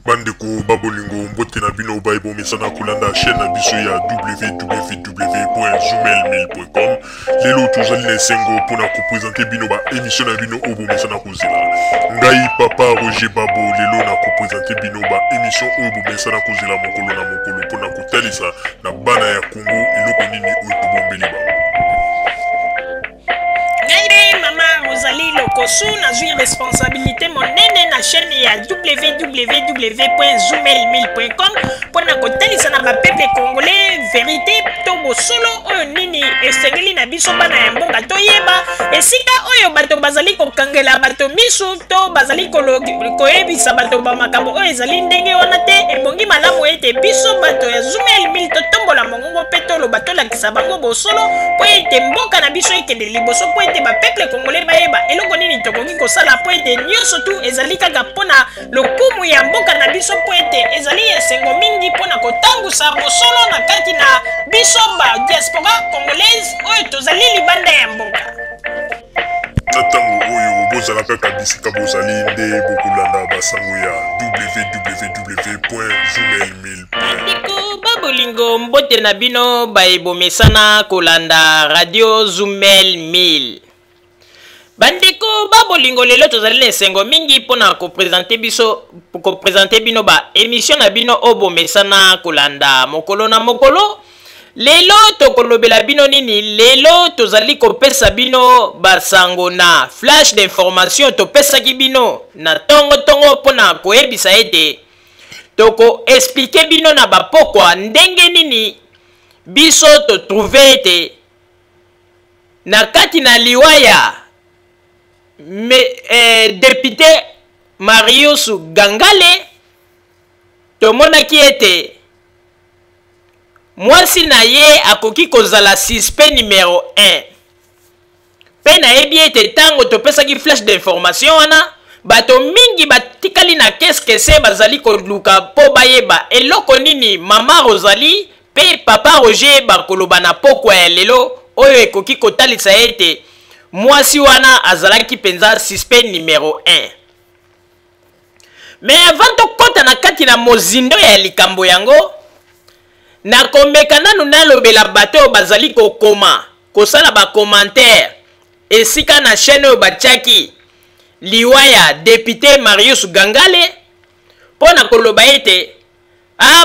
Bandeko babolingo mbote na bino baibo mesana kulanda chaîne na biso ya www.zoomel1000.com. Lelo tozali na sengo pona ko présenter bino ba émission na bino obo mesana kozela. Ngai papa Roger Babo lelo na ko présenter bino ba émission obo mesana kozela mokolo na mokolo pona ko talisa na bana ya Congo eloko nini oyo tobombeli ba. Rosalie Lokosu na zui responsabilité monene na chaîne ya www.zoomel1000.com pour na kotalisa na ba peuple congolais vérité to bosolo oyo nini esengeli na biso bana ya mboka toyeba esika oyo bato bazali kokangela bato misu to bazali koyebisa bato ba makambo oyo ezali ndenge wana te ebongi malamu ete biso bato ya Zoomel 1000 totombola mongongo pe toloba tolakisa bango bosolo po ete mboka na biso ekende liboso po ete ba peuple congolais bayeba eloko nini tokoki kosala po ete nyonso tu ezali kaka mpona lokumu ya mboka na biso po ete ezali esengo mingi mpona kotangusa bosolo na kati na biso ba diaspora congolaise oyo tozali libanda ya mboka. Na ntango oyo bozalaka kabisika bozali nde bokolanda basango ya www.zoomel1000. Babolingo mbote na bino baebomesana kolanda radio Zoomel 1000. Bandeko babolingo lelo tozali na esengo mingi mpona kopresente bino ba émission na bino obomesana kolanda mokolo na mokolo. Lelo tokolobela bino nini? Lelo tozali kopesa bino basango na flash d'information topesaki bino na tongo mpona koyebisa ete toko expliquer bino na bapokwa ndenge nini biso to trouver ete na kati na liwaya député Marius Gangale tomonaki ete mwasi na ye akoki kozala suspect numéro 1 pe nayebi ete tango topesaki flash d'information wana bato mingi batikali na kese bazali koluka po bayeba eloko nini mama Rosalie pe papa Roger bakoloba na pokwa ya lelo oyo ekoki kotalisa ete mwasi wana azalaki penza suspect numéro 1. Mais avant to kota na kati na mozindo ya likambo yango na komeka nanu nalobela bato bazali kokoma kosala ba commentaire esika na chaîne oyo batiaki liwaya député Marius Gangale pona koloba ete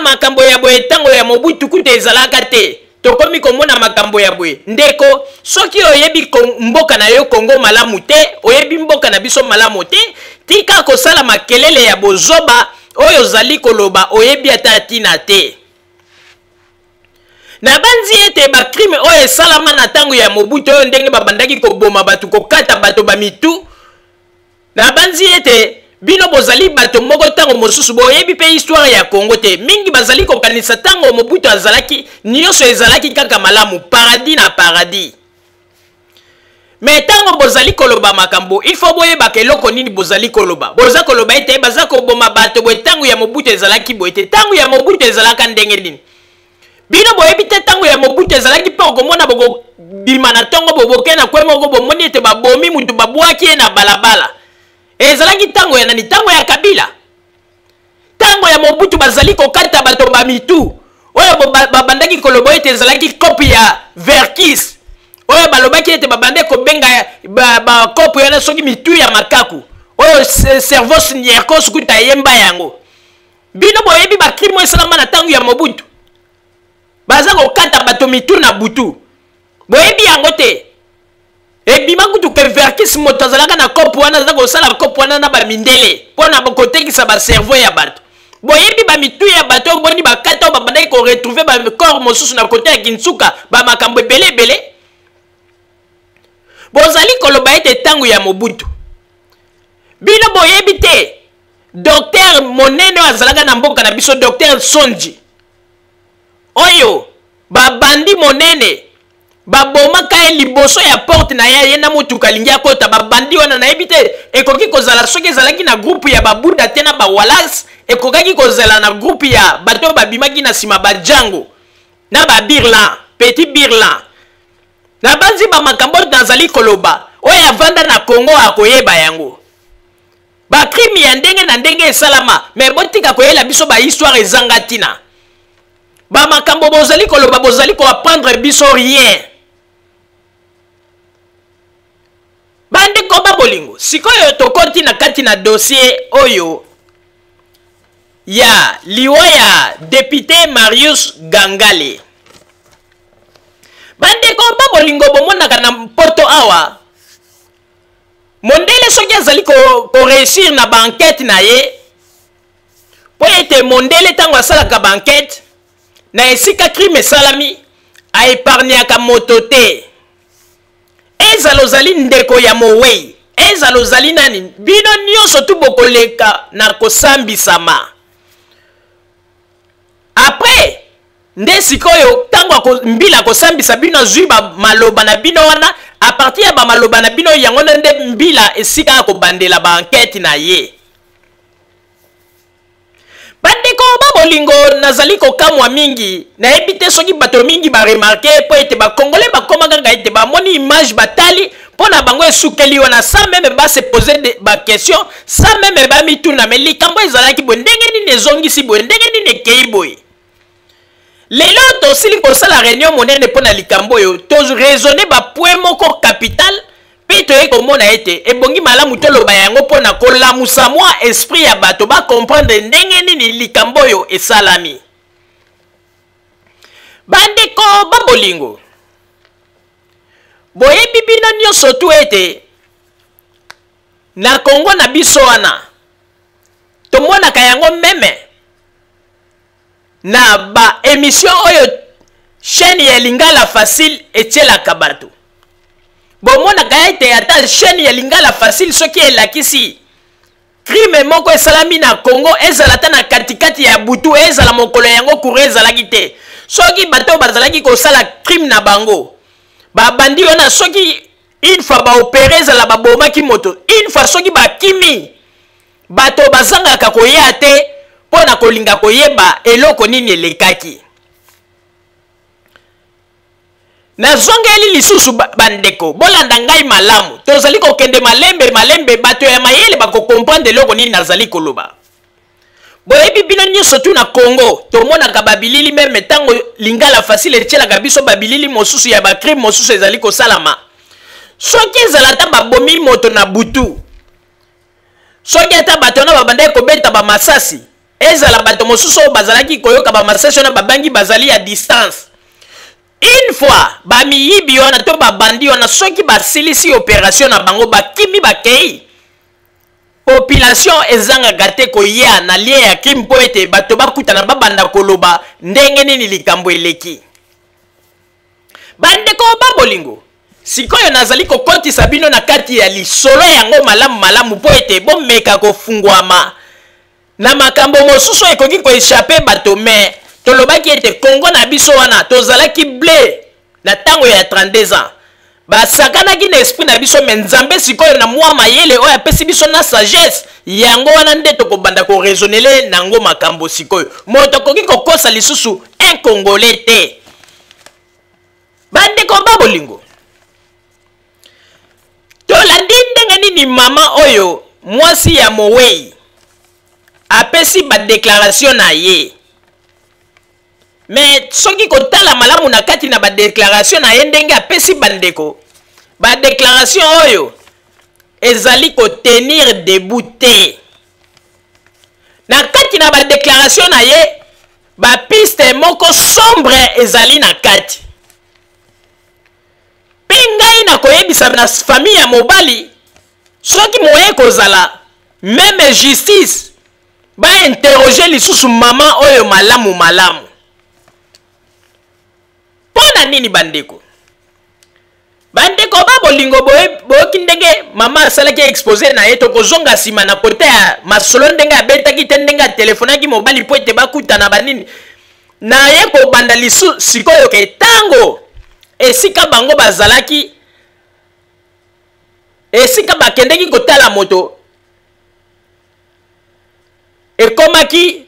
makambo ya boye tango ya Mobutu kuta ezalaka te tokomi komona makambo ya boye ndeko soki oyebi mboka na yo Congo malamu te oyebi mboka na biso malamu te tika kosala makelele ya bozoba oyo zali koloba oyebi ata tina te na banzi ete ba crime oyo esalama na tango ya Mobutu oyo ndenge babandaki koboma batu kokata bato bamitu na banzi ete bino bozali bato moko tango mosusu boyebi pe histoire ya Congo te mingi bazali kokanisa tango Mobutu azalaki nyonso ezalaki kaka malamu paradis na paradis. Mais tango bozali koloba makambo il faut boyeba keloko nini bozali koloba koloba ete baza koboma bato boye tango ya Mobutu ezalaki boye te tango ya Mobutu ezalaka ndenge nini bino boyebi te tango ya Mobutu ezalaki pe okomona boko bima na tongo boboke na kwe moko bomoni ete babomi mutu babwaki na balabala ezalaki tango ya nani? Tango ya Kabila. Tango ya Mobutu bazali kokata bato bamitu oyo babandaki koloba ete ezalaki kopi ya Verkis oyo balobaki ete babande kobenga ba kopi yana soki mitu ya makaku oyo cerveau sinieko sukuta yemba yango bino boyebi ba crime esalama na tango ya Mobutu baza kokata bato mitu na butu boyebi yango te ebima kutu ke Verkis moto azalaka na kopo wana aza kosala kopo wana na bamindele mpona kotekisa bacerveau ya bato boyebi bamitu ya bato boni bakata babandaki koretrouve bacorps mosusu na kote ya Kinsuka bamakambo ebele bozali koloba ete tango ya Mobutu bino boyebi te docteur monene oyo azalaka na mboka na biso docteur Sonji oyo babandi monene babomaka ye liboso ya porte na ye na motuka alingi akota babandi wana nayebi te ekoki kozala soki ezalaki na groupe ya babuda te na bawalas ekokaki kozala na groupe ya bato babimaki na nsima bajango na babirlan petit birlan na banzi bamakambo nazali koloba oyo avanda na Congo akoyeba yango ba crime ya ndenge na ndenge esalama mais botika koyela biso ba histoire ezanga tina ba makambo bozali koloba bozali ko apprendre biso rien bande ko ba bolingo sikoyo tokoti na kati na dossier oyo ya liwa ya député Marius Gangale bande ko ba bolingo bomonaka na poto awa mondele soki azali ko réussir na banquette na ye po ete mondele tango asalaka banquette na esika crime esalami aépargneaka moto te ezala ozali ndeko ya mowei ezala ozali nani bino nyonso tu bokoleka na kosambisama après nde sikoyo tango mbila kosambisa bino azwi maloba na bino wana a partir ya bamaloba na bino yango nde mbila esika akobandela banquête na ye bandeko babolingo nazali kokamwa mingi nayebi te soki bato mingi baremarke po ete bakongole bakoma kaka ete bamoni image batali mpo na bango esukeli wana sa meme base pose baquestion sa meme bamituna me likambo ezalaki boye ndenge nini ezongisi boye ndenge nini ekei boye lelo tosili kosala réunion monene mpo na likambo oyo toraisonne bapoint moko capital mpe toyei komona ete ebongi malamu toloba yango mpo na kolamusa mwa esprit ya bato bakomprendre ndenge nini likambo oyo esalami bandeko babolingo boyebi bino nyonso tu ete na kongo na biso wana tomonaka yango meme na ba émission oyo chaîne ya Lingala Facile etielaka bato bomonaka ete ata chaîne ya Lingala Facile soki elakisi crime moko esalami na Congo ezala ta na katikati ya butu ezala mokolo yango kure ezalaki te soki bato bazalaki kosala crime na bango babandi wana soki une fois baopere ezala babomaki moto une fois soki bakimi bato bazangaka koya te mpo na kolinga koyeba eloko nini elekaki nazongeli lisusu bandeko bolanda ngai malamu tozali kokende malembe bato ya mayele bakokomprendre eloko nini nazali koloba boyebi bino nyonso tu na Congo tomonaka babilili meme ntango Lingala Facile etielaka biso babilili mosusu ya bacrime mosusu ezali kosalama soki ezala ta babomi moto na butu soki ata bato na babandaki kobeta bamasasi ezala bato mosusu oyo bazalaki koyoka bamasasi wana babangi bazali ya distance une fois bamiyibi wana to babandi wana soki basilisi opération na bango bakimi bakei population ezangaka te koya na lie ya crime mpo ete bato bakutana babanda koloba ndenge nini likambo eleki bandeko babolingo sikoyo nazali kokotisa bino na kati ya lisolo yango malamu mpo ete bomeka kofungwama na makambo mosusu ekoki koéchappe bato me tolobaki ete Congo na biso wana tozalaki blé na tango ya 32 ans basakanaki na esprit na biso me nzambe sikoyo na mwa mayele oyo apesi biso na sagesse yango wana nde tokobanda koraisonnele nango makambo sikoyo moto akoki kokosa lisusu un congolais te bandeko babolingo tolandi ndenge nini mama oyo mwasi ya mowei apesi badéclaration na ye mais soki kotala malamu na kati na badéclaration na ye ndenge apesi bandeko badéclaration oyo ezali kotenir debout te na kati na badéclaration na ye bapiste moko sombre ezali na kati mpe ngai na koyebisa na famille ya mobali soki moye kozala meme justice bainterroge lisusu mama oyo malamu mpona nini bandeko babolingo boyoki ndenge mama asalaki expose na ye tokozonga nsima na kote ya masolo ndenge abetaki te ndenge atelefonaki mobali mpo ete bakutana banini na ye kobanda lisu sikoyo ke tango esika bango bazalaki esika bakendeki kotala moto ekomaki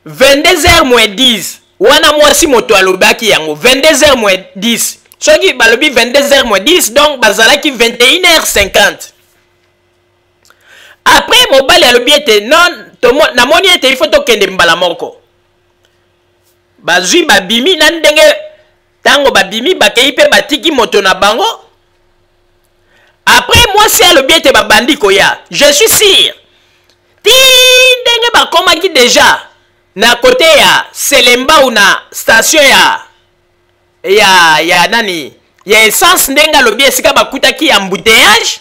22h-10 wana mwasi moto alobaki yango 22h-10 soki balobi 22h-10 donc bazalaki 21h50 après mobali alobi ete non namoni ete il faut tokende mbala moko bazwi babimi na ndenge tango babimi bakei mpe batiki moto na bango. Après mwasi alobi ete babandi koya, je suis sûr ti ndenge bakomaki déjà na kote ya Selemba ou na station ya nani ya essence ndenge alobi esika bakutaki embouteillage.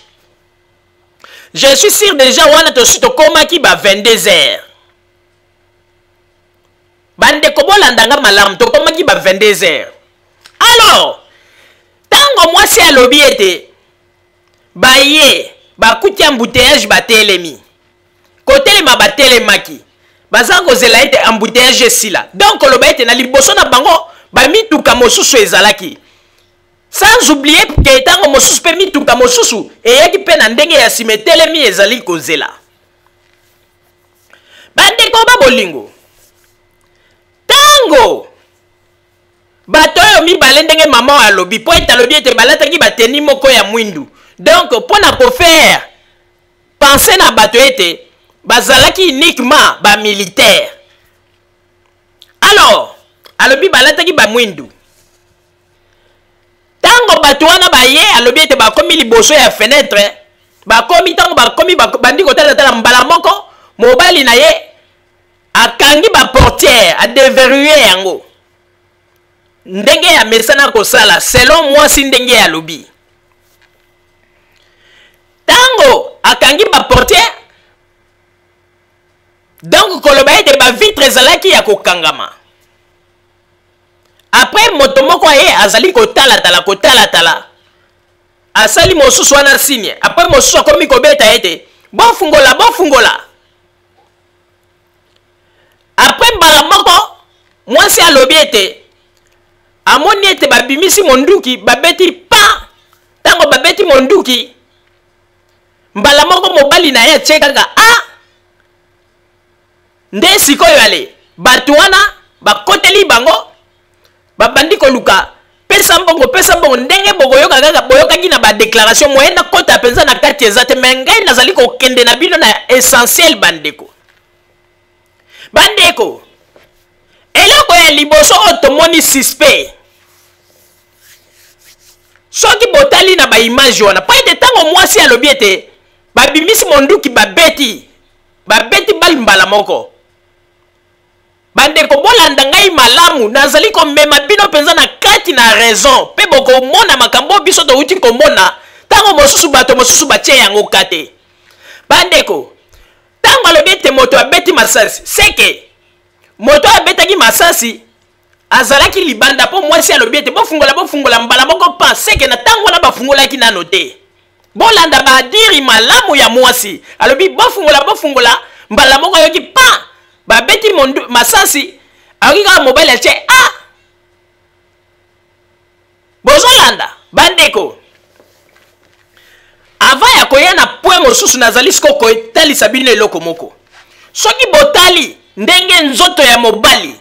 Je suis sûr déjà wana tosi tokomaki ba 22h. Bande kobolandanga malamu tokomaki ba 22h. Alors tango mwasi alobi ete baye bakuti embouteillage batelemi kotelema batelemaki baza kozela ete embouteillage esila donc loba ete na liboso na bango bamituka mosusu ezalaki, sans oublier ke tango mosusu mpe mituka mosusu eyaki mpe na ndenge ya nsima etelemi ezali kozela. Bandeko babolingo tango bato oyo mibale ndenge mama alobi po ete alobi ete balataki bateni moko ya mwindu, donc pona kofaire penser na bato ete bazalaki uniquement ba militaire. Alors alobi balataki ba mwindu tango bato wana baye alobi ete bakomi liboso ya fenêtre bakomi tango bakomi bandi kotala mbala moko mobali na ye akangi ba portière adeverrouiller yango ndenge ya mesana kosala selon mwasi ndenge ya lobi. Tango akangi ba portière donc koloba ete ba vitre ezalaki ya kokangama. Après moto moko ye azali kotala asali mosusu wana signe. Après mosusu akomi kobeta ete bonfungola. Après mbala moko mwasi alobi ete amoni ete babimisi monduki babeti pa. Tango babeti monduki mbala moko mobali na ye tshekaka nde sikoyo ale bato wana bakoteli bango babandi koluka pesa mbongo ndenge bokoyoka kaka boyokaki na badéclaration moyena kota penza na kati ezate me ngai nazali kokende na bino na essentiel bandeko eloko ya liboso oyo tomoni suspect soki botali na baimage wana po ete ntango mwasi alobi ete babimisi monduki babeti bali mbala moko. Bandeko bolanda ngai malamu nazali komema bino penza na kati na raison pe bokomona makambo biso to uti komona tango mosusu bato mosusu batie yango kate. Bandeko tango alobi ete moto abeti masasi seke moto abetaki masasi azalaki libanda po mwasi alobi ete bofungola mbala moko pa seke na tango na bafungolaki nano te. Bolanda badiri malamu ya mwasi alobi bofungola mbala moko yoki pa babeti masasi akika mobile ache bozolanda. Bandeko avant ya koya na point mosusu nazali siko kotalisa bino eloko moko soki botali ndenge nzoto ya mobali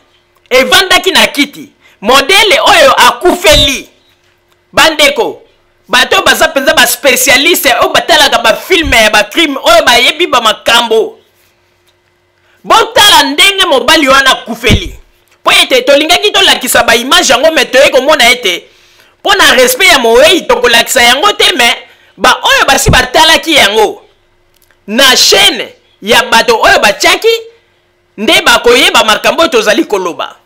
evandaki na kiti modele oyo akufeli. Bandeko bato baza penza ba spécialiste oyo batalaka ba film ya ba crime oyo bayebi ba makambo botala ndenge mobali wana kufeli po ete tolingaki tolakisa ba image yango me toye komona ete pona respect ya moei tokolakisa yango te me ba oyo basi batalaki yango na chaîne ya bato oyo batiaki nde bakoyeba makambo tozali koloba.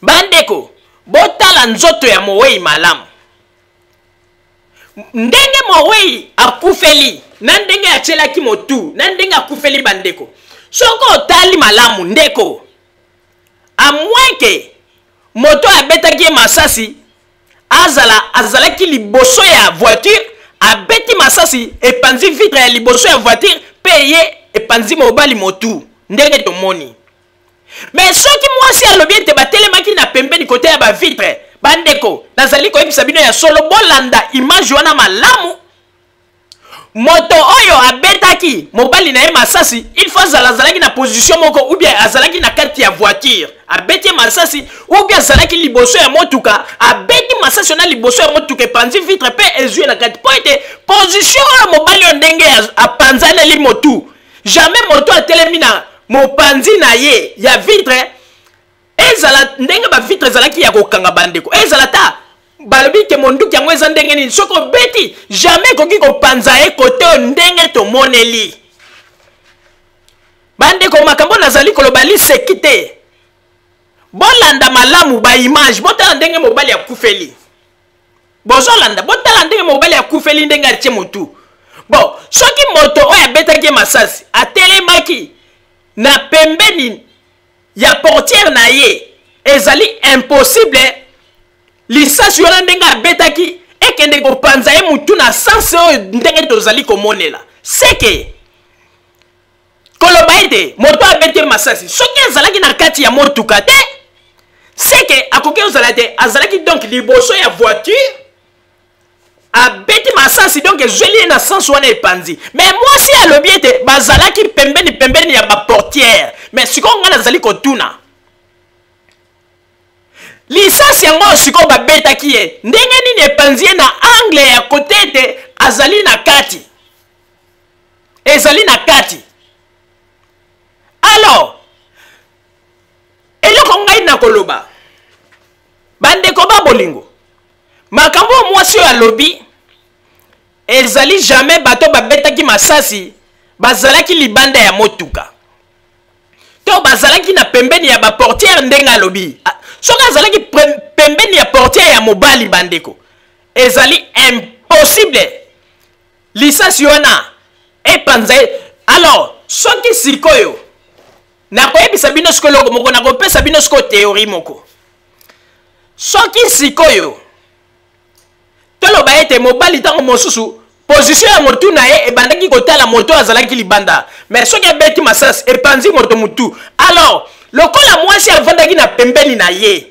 Bandeko botala nzoto ya moei malamu ndenge moei akufeli na ndenge achelaki motu na ndenge akufeli. Bandeko soko otali malamu ndeko a moins que moto abetaki masasi azalaki liboso ya voiture abeti masasi epanzi vitre ya liboso ya voiture pe ye epanzi mobali motu ndenge tomoni. Mais soki mwasi alobi ete batelemaki na pembeni kote ya ba vitre. Bandeko nazali koyebisa bino ya solo bolanda image wana malamu moto oyo abetaki mobali na ye masasi il faut azalaki na position moko ou bien azalaki na kati ya voiture abeti masasi ou bien azalaki liboso ya motuka abeti masasi na liboso ya motuka epanzi vitre pe ezwi na kati po ete position oyo mobali oyo ndenge apanzaneli motu jamais moto atelemi na mopanzi na ye ya vitre ezala ndenge ba vitre ezalaki ya kokanga bandeko ezala ta balobi ke monduki yango eza ndenge nini soki obeti jamais koki kopanza ye kote oyo ndenge tomoneli bandeko makambo nazali koloba liseki te bolanda malamu baimage botala ndenge mobali akufeli bozolanda botala ndenge mobali akufeli ndenge atie motu bon soki moto oyo abetaki masasi atelemaki na pembeni ya portière na ye ezali impossible lisasi wana ndenge abetaki ekende kopanza ye mutu na sanse oyo ndenge tozali komonela seke koloba ete moto abeti masasi soki azalaki na kati ya motuka te seke akoki ozala te azalaki donc liboso ya voiture abeti masasi donc ezweli ye na sanse wana epanzi mais mwasi alobi ete bazalaki pembeni ya baportière mais sikoyo nga nazali kotuna lisasi yango sikoyo babetaki ye ndenge nini epanzi ye na angle ya kote ete azali na kati ezali na kati alors eloko ngai na koloba bandeko babolingo makambo mwasi oyo alobi ezali jamais bato babetaki masasi bazalaki libanda ya motuka to bazalaki na pembeni ya baportière ndenge alobi soki azalaki pembeni ya portière ya mobali bandeko ezali impossible lisasi wana epanza alors soki sikoyo nakoyebisa bino sikoyo eloko moko nakopesa bino sikoyo théorie moko soki sikoyo toloba ete mobali ntango mosusu position ya motu na ye ebandaki kotala moto azalaki libanda mais soki abeti masasi epanzi moto mutu alors lokola mwasi avandaki na pembeni na ye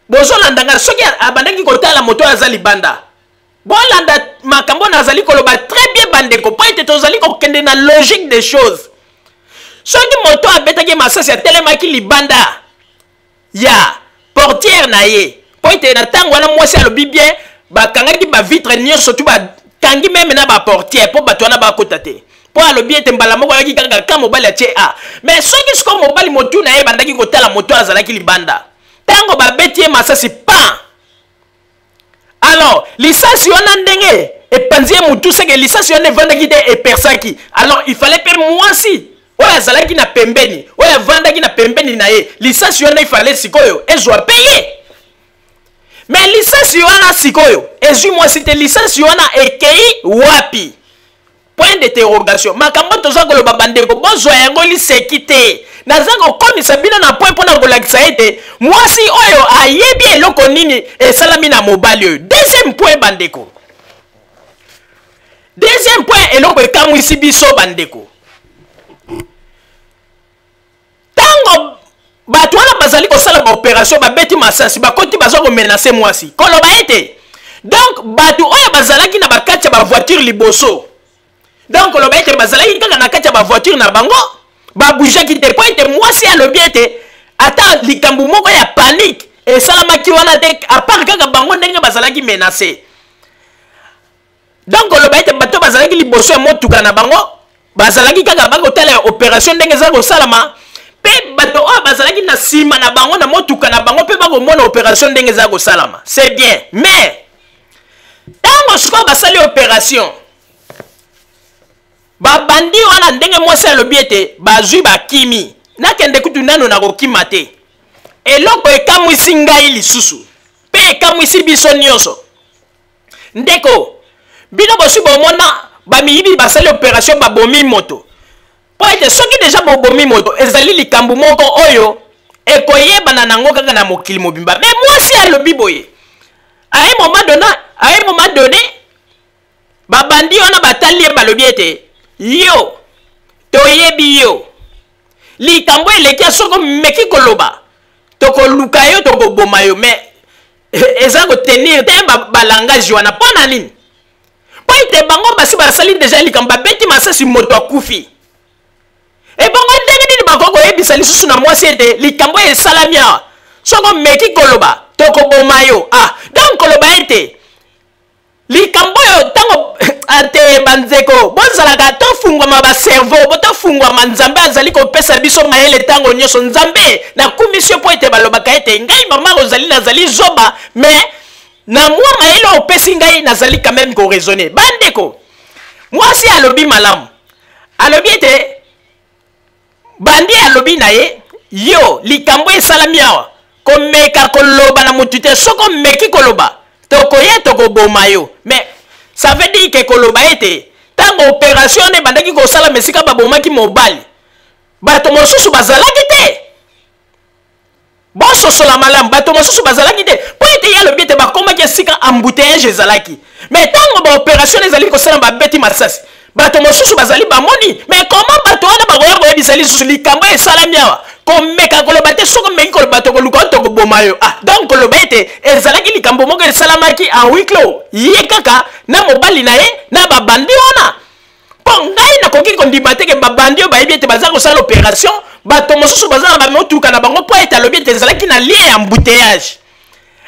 bozolanda nga soki abandaki kotala moto aza libanda bolanda makambo nazali koloba très bien bandeko po ete tozali kokende na logique des choses soki moto abetaki masasi atelemaki libanda ya portière na ye po ete na ntango wana mwasi alobi bien bakangaki bavitre nyonso tu bakangi meme na baportière mpo bato wana bakota te mpo alobi ete mbala moko ayaki kaka ka mobali atie a mais soki sikoyo mobali motu na ye bandaki kotala moto azalaki libanda ntango babeti ye masasi pa alors lisasi wana ndenge epanzi ye motu seke lisasi wana evandaki te epersaki alors il fallait mpe mwasi oyo azalaki na pembeni oyo avandaki na pembeni na ye lisasi wana ifale sikoyo ezwa pe ye mais lisasi wana sikoyo ezwi mwasi te lisasi wana ekei wapi point d'interrogation makambo toza koloba bandeko bozwa yango liseki te naza kokomisa bino na point mpona kolakisa ete mwasi oyo ayebi eloko nini esalami na mobali oyo deuxième point bandeko deuxième point eloko ekamwisi biso bandeko ntango bato wana bazali kosala baopération babeti masasi bakoti baza komenase mwasi koloba ete donc bato oyo bazalaki na bakati ya bavoiture liboso donc koloba ete bazalaki kaka na kati ya bavoiture na bango babujaki te po ete mwasi alobi ete ata likambo moko ya panique esalamaki wana te apart kaka bango ndenge bazalaki menase donc koloba ete bato bazalaki liboso ya motuka na bango bazalaki kaka bakotala opération ndenge eza kosalama mpe bato oyo bazalaki na nsima na bango na motuka na bango mpe bakomona opération ndenge eza kosalama c'est bien mais ntango sikoyo basali opération babandi wana ndenge mwasi alobi ete bazwi bakimi nakende kutu nano nakokima te eloko ekamwisi ngai lisusu mpe ekamwisi biso nyonso ndeko bino bosi bomona bamiyibi basali opération babomi moto po ete soki deja bobomi moto ezali likambo moko oyo ekoyebana nango kaka na mokili mobimba me mwasi alobi boye aye moment donné babandi wana batali ye balobi ete yo toyebi yo likambo eleki soko meki koloba tokoluka yo tokoboma yo me eza kotenir te balangage wana mpo na nini po ete bango basi basali déjà likambo babeti masasi moto akufi ebongo ndenge nini bakoko koyebisa lisusu na mwasi ete likambo esalami awa soko meki koloba tokoboma yo donc koloba ete likambo oyo ntango ate banzeko bozalaka tofungwama baservo botofungwama nzambe azali kopesa biso mayele ntango nyonso nzambe nakumisio mpo ete balobaka ete ngai mama ozali nazali zoba mais na mwa mayele opesi ngai nazali quand même koraisonne bandeko mwasi alobi malamu alobi ete bandi alobi na ye yo likambo esalami awa komeka koloba na motu te soko meki koloba tokoya tokoboma yo mais ça veut dire que koloba ete ntango opération ne bandaki kosala mesika babomaki mobali bato mosusu bazalaki te bososola malamu bato mosusu bazalaki te mpo ete ye alobi ete bakomaki esika embouteillage ezalaki mais ntango baopération ezali kosala babeti masasi bato mosusu bazali bamoni mais comment bato wana bakoya koyebisa lisusu likambo esalami awa komeka koloba te soko meki koloba tokoluka tokoboma yo donc koloba ete ezalaki likambo moko esalamaki en huis clos ye kaka na mobali na ye na babandi wana mpo ngai nakoki kondima teke babandi oyo bayebi ete baza kosala opération bato mosusu baza na bamotuka na bango mpo ete alobi ete ezalaki na lien ya embouteillage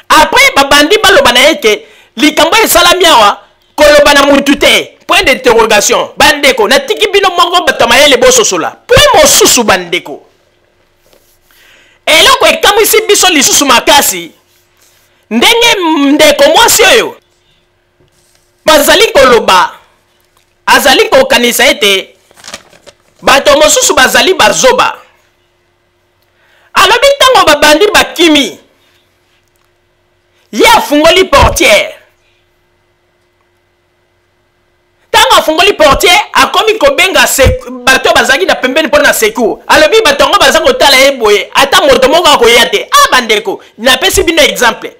après babandi baloba na ye ete likambo esalami awa koloba na mutu te point d'interrogation bandeko natiki bino moko bato mayele bososola point mosusu bandeko eloko ekamwisi biso lisusu makasi ndenge ndeko mwasi oyo bazali koloba azali kokanisa ete bato mosusu bazali bazoba alobi ntango babandi bakimi ye afungoli portière ntango afungoli portière akomi kobenga bato bazalaki na pembeni mpo na secours alobi bato yango baza kotala ye boye ata moto moko akoya te bandeko napesi bino exemple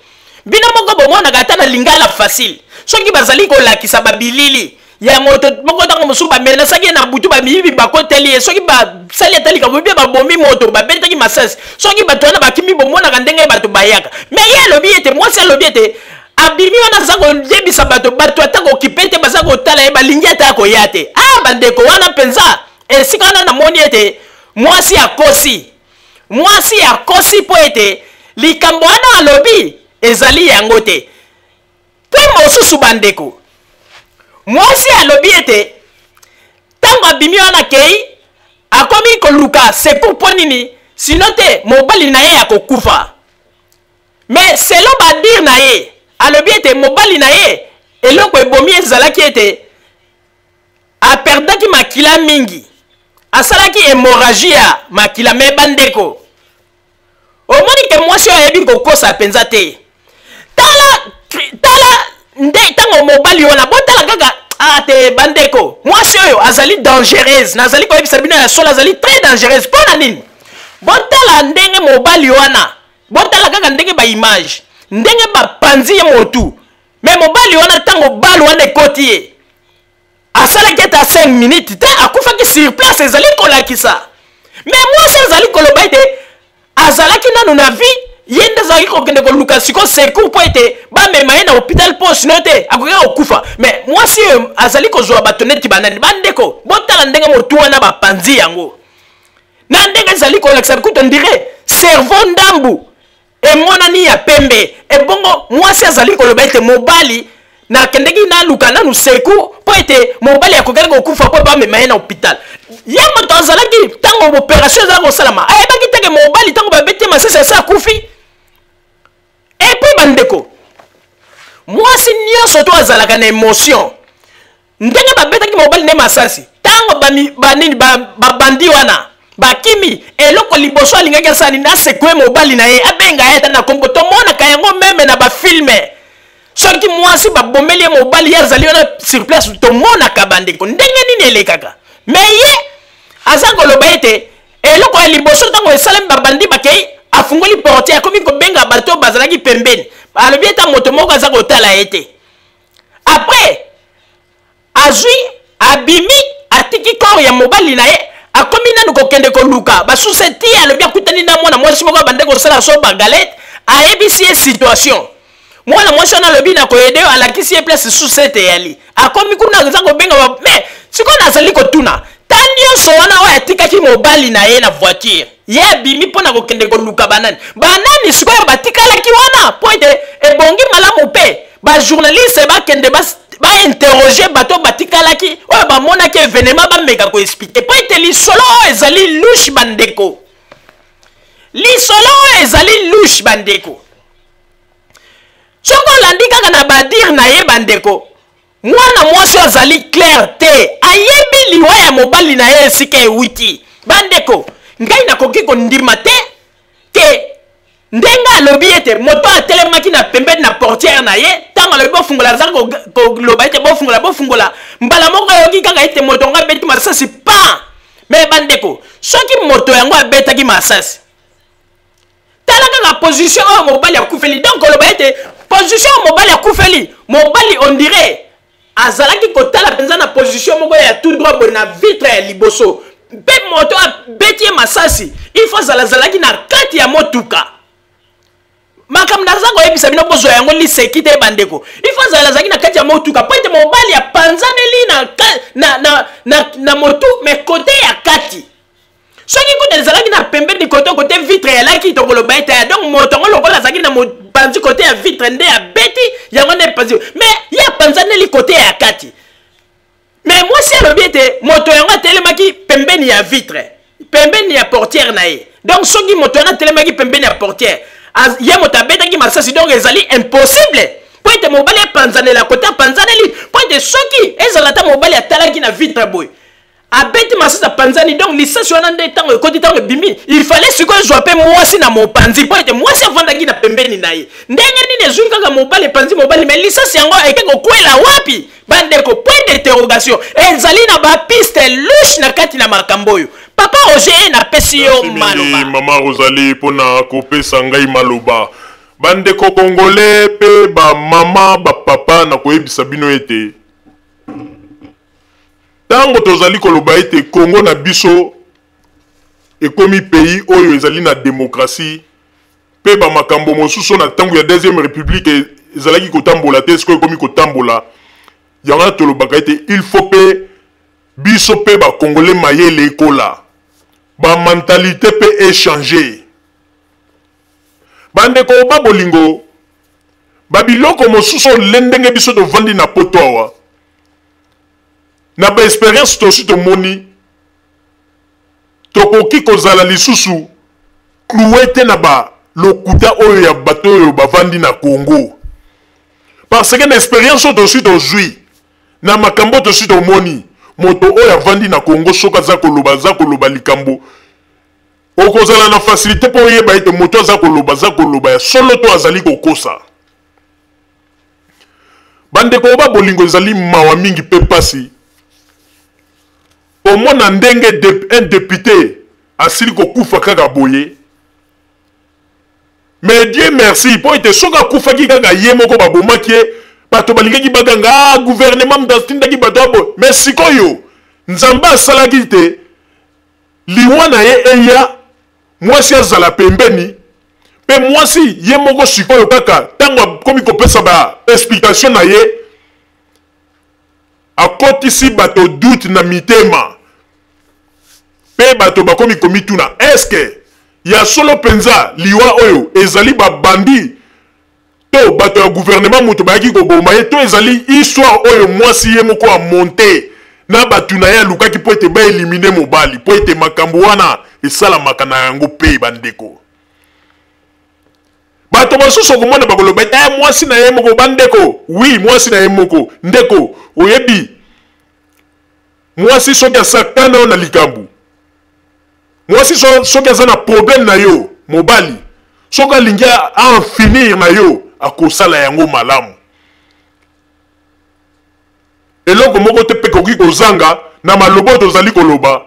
bino moko bomonaka ata na lingala facile soki bazali kolakisa babilili ya moto moko ntango mosusu bamenasaki ye na butu bamiyibi bakoteli ye soki basali ata likambo bie babomi moto babetaki masasi soki bato wana bakimi bomonaka ndenge bato bayaka mais ye alobi ete mwasi alobi ete abimi wana aza koyebisa bato ata kokipe te baza kotala ye balingi ata akoya te bandeko wana mpenza esika wana namoni ete mwasi akosi mpo ete likambo wana alobi ezali yango te mpe mosusu bandeko mwasi alobi ete ntango abimi wana kei akomi koluka secours mpo nini sino te mobali na ye akokufa mais selon badire na ye alobi ete mobali na ye eloko ebomi ezalaki ete aperdaki makila mingi asalaki hémorragie ya makila me bandeko omoni ke mwasi oyo ayebi kokosa mpenza te tala nde ntango mobali wana botala kaka te bandeko mwasi oyo azali dangereuse nazali koyebisa bino ya solo azali très dangereuse mpo na nini botala ndenge mobali wana botala kaka ndenge baimage ndenge bapanzi ye motu me mobali wana ntango bale wana ekoti ye asalaki ata 5 minutes te akufaki sur place ezali kolakisa me mwasi azali koloba ete azalaki nano na vie ye nde azalaki kokende koluka siko secours mpo ete bamema ye na hôpital mpo sino te akoki kokufa me mwasi oyo azali kozwa bato neti banani bandeko botala ndenge motu wana bapanzi yango na ndenge ezali kolakisa kuto ndire cerveau ndambu emonani ya pembe ebongo mwasi azali koloba ete mobali nakendeki naluka nanu secours mpo ete mobali akokaki kokufa mpo bamema ye na hôpital ye moto azalaki ntango opération ezala kosalama ayebaki teke mobali ntango babeti masisi esi akufi epui bandeko mwasi nyonso to azalaka na émotion ndenge babetaki mobali nde masasi ntango babandi wana bakimi eloko liboso alingaki asali na sekwe mobali na ye abenga ye ata na kombo tomonaka yango meme na bafilme soki mwasi babomeli ye mobali ye azali wana sur place tomonaka bandeko ndenge nini elekaka me ye aza koloba ete eloko ya liboso ntango esalami babandi bakei afungoli porte akomi kobenga bato bazalaki pembeni alobi ata moto moko aza kotala ye te après azwi abimi atiki kor ya mobali na ye akomi nanu kokende koluka basusu ti alobi akutani na mwana mwasi moko abande kosala so bagalete ayebisi ye situation mwana mwasi wana lobi na koyede alakisi ye place sous cette yali akomi kuna za ko benga mais siko nazali kotuna tanyoso wana oyo atikaki mobali na ye na voiture ye bimi mpona kokende koluka banani sikoyo batikalaki wana po ete ebongi malamu mpe bajournaliste bakende bainterroge bato batikalaki oyo bamonaki événement bameka koexplike po ete lisolo oyo ezali louche bandeko lisolo oyo ezali louche bandeko soko olandi kaka na badire na ye bandeko mwana mwasi azali clair te ayebi liwa ya mobali na ye esika ewuti bandeko ngai nakoki kondima te ke ndenga alobi ete moto atelemaki na pembeni na portière na ye ntango alobi bofungola azali koloba ete bofungola mbala moko ayoki kaka ete moto yango abeti masasi pa me bandeko soki moto yango abetaki masasi tala kaka position oyo mobali akufeli donc oloba ete position oyo mobali akufeli mobali on dirait azalaki kotala penza na position moko ya tout droit boye na vitre ya liboso mpe moto abeti ye masasi il faut azalaki na kati ya motuka makambo naza koyebisa bino bozwa yango liseki te bandeko il faut azalaki na kati ya motuka po ete mobali apanzaneli na motu me kote ya kati soki kote ezalaki na pembeni kote vitre yalaki tokoloba ete ya donc moto yango lokola azalaki na mopanzi kote ya vitre nde abeti yango nde epanzi mais ye apanzaneli kote ya kati mais mwasi alobi ete moto yango atelemaki pembeni ya vitre pembeni ya portière na ye donc soki moto yango atelemaki pembeni ya portière ye moto abetaki masasi donc ezali impossible po ete mobali epanzanela kote apanzaneli po ete soki ezala ta mobali atalaki na vitre boye abeti masasi apanzani donc lisasi wana nde ntango ekoti ntango ebimi il fallait sikoyo ezwa mpe mwasi na mopanzi po ete mwasi avandaki na pembeni na ye ndenge nini ezwi kaka mobali epanzi mobali mais lisasi yango eke kokwela wapi bandeko point d'interrogation ezali na bapiste louche na kati na makambo oyo papa Roger napesi yo maloba mama Rosalie mpona kopesa ngai maloba bandeko congolais pe bamama bapapa na koyebisa bino ete tango tozali koloba ete Congo na biso ekomi pays oyo ezali na démocratie pe bamakambo mosusu na tango ya deuxième république ezalaki kotambola te sikoyo ekomi kotambola yango tolobaka ete il faut pe biso pe bakongole mayele ekola bamentalité pe échanger bandeko babolingo babiloko mosusu lendenge biso tovandi na poto awa na ba expérience tosi tomoni tokoki kozala lisusu cloué te na ba lokuta oyo ya bato oyo bavandi na Congo parce que na expérience oyo tosi tozwi na makambo tosi tomoni moto oyo avandi na Congo soki aza koloba likambo okozala na facilité mpo oyeba ete moto aza koloba ya solo to azali kokosa bandeko babolingo ezali mawa mingi mpe pasi omona ndenge un député asili kokufa kaka boye mais Dieu merci po ete soki akufaki kaka ye moko babomaki ye bato balingaki baganga gouvernement mtindaki bato abo mais sikoyo nzambe asalaki te liwa na ye eya mwasi azala pembeni pe mwasi ye moko sikoyo kaka ntango akomi kopesa ba explication na ye akotisi bato doute na mitema pe bato bakomi komituna eske ya solo penza liwa oyo ezali babandi to bato ya gouvernement moto bayaki koboma ye to ezali histoire oyo mwasi ye moko amonte na bato na ye alukaki po ete baelimine mobali po ete makambo wana esalamaka na yango pe bandeko bato mosusu okomona bakoloba ete mwasi na ye moko bandeko oui mwasi na ye moko ndeko oyebi mwasi soki asakana yo na likambo mwasi soki aza na problème na yo mobali soki alingi afinir na yo akosala yango malamu eloko moko te mpe koki kozanga na maloba tozali koloba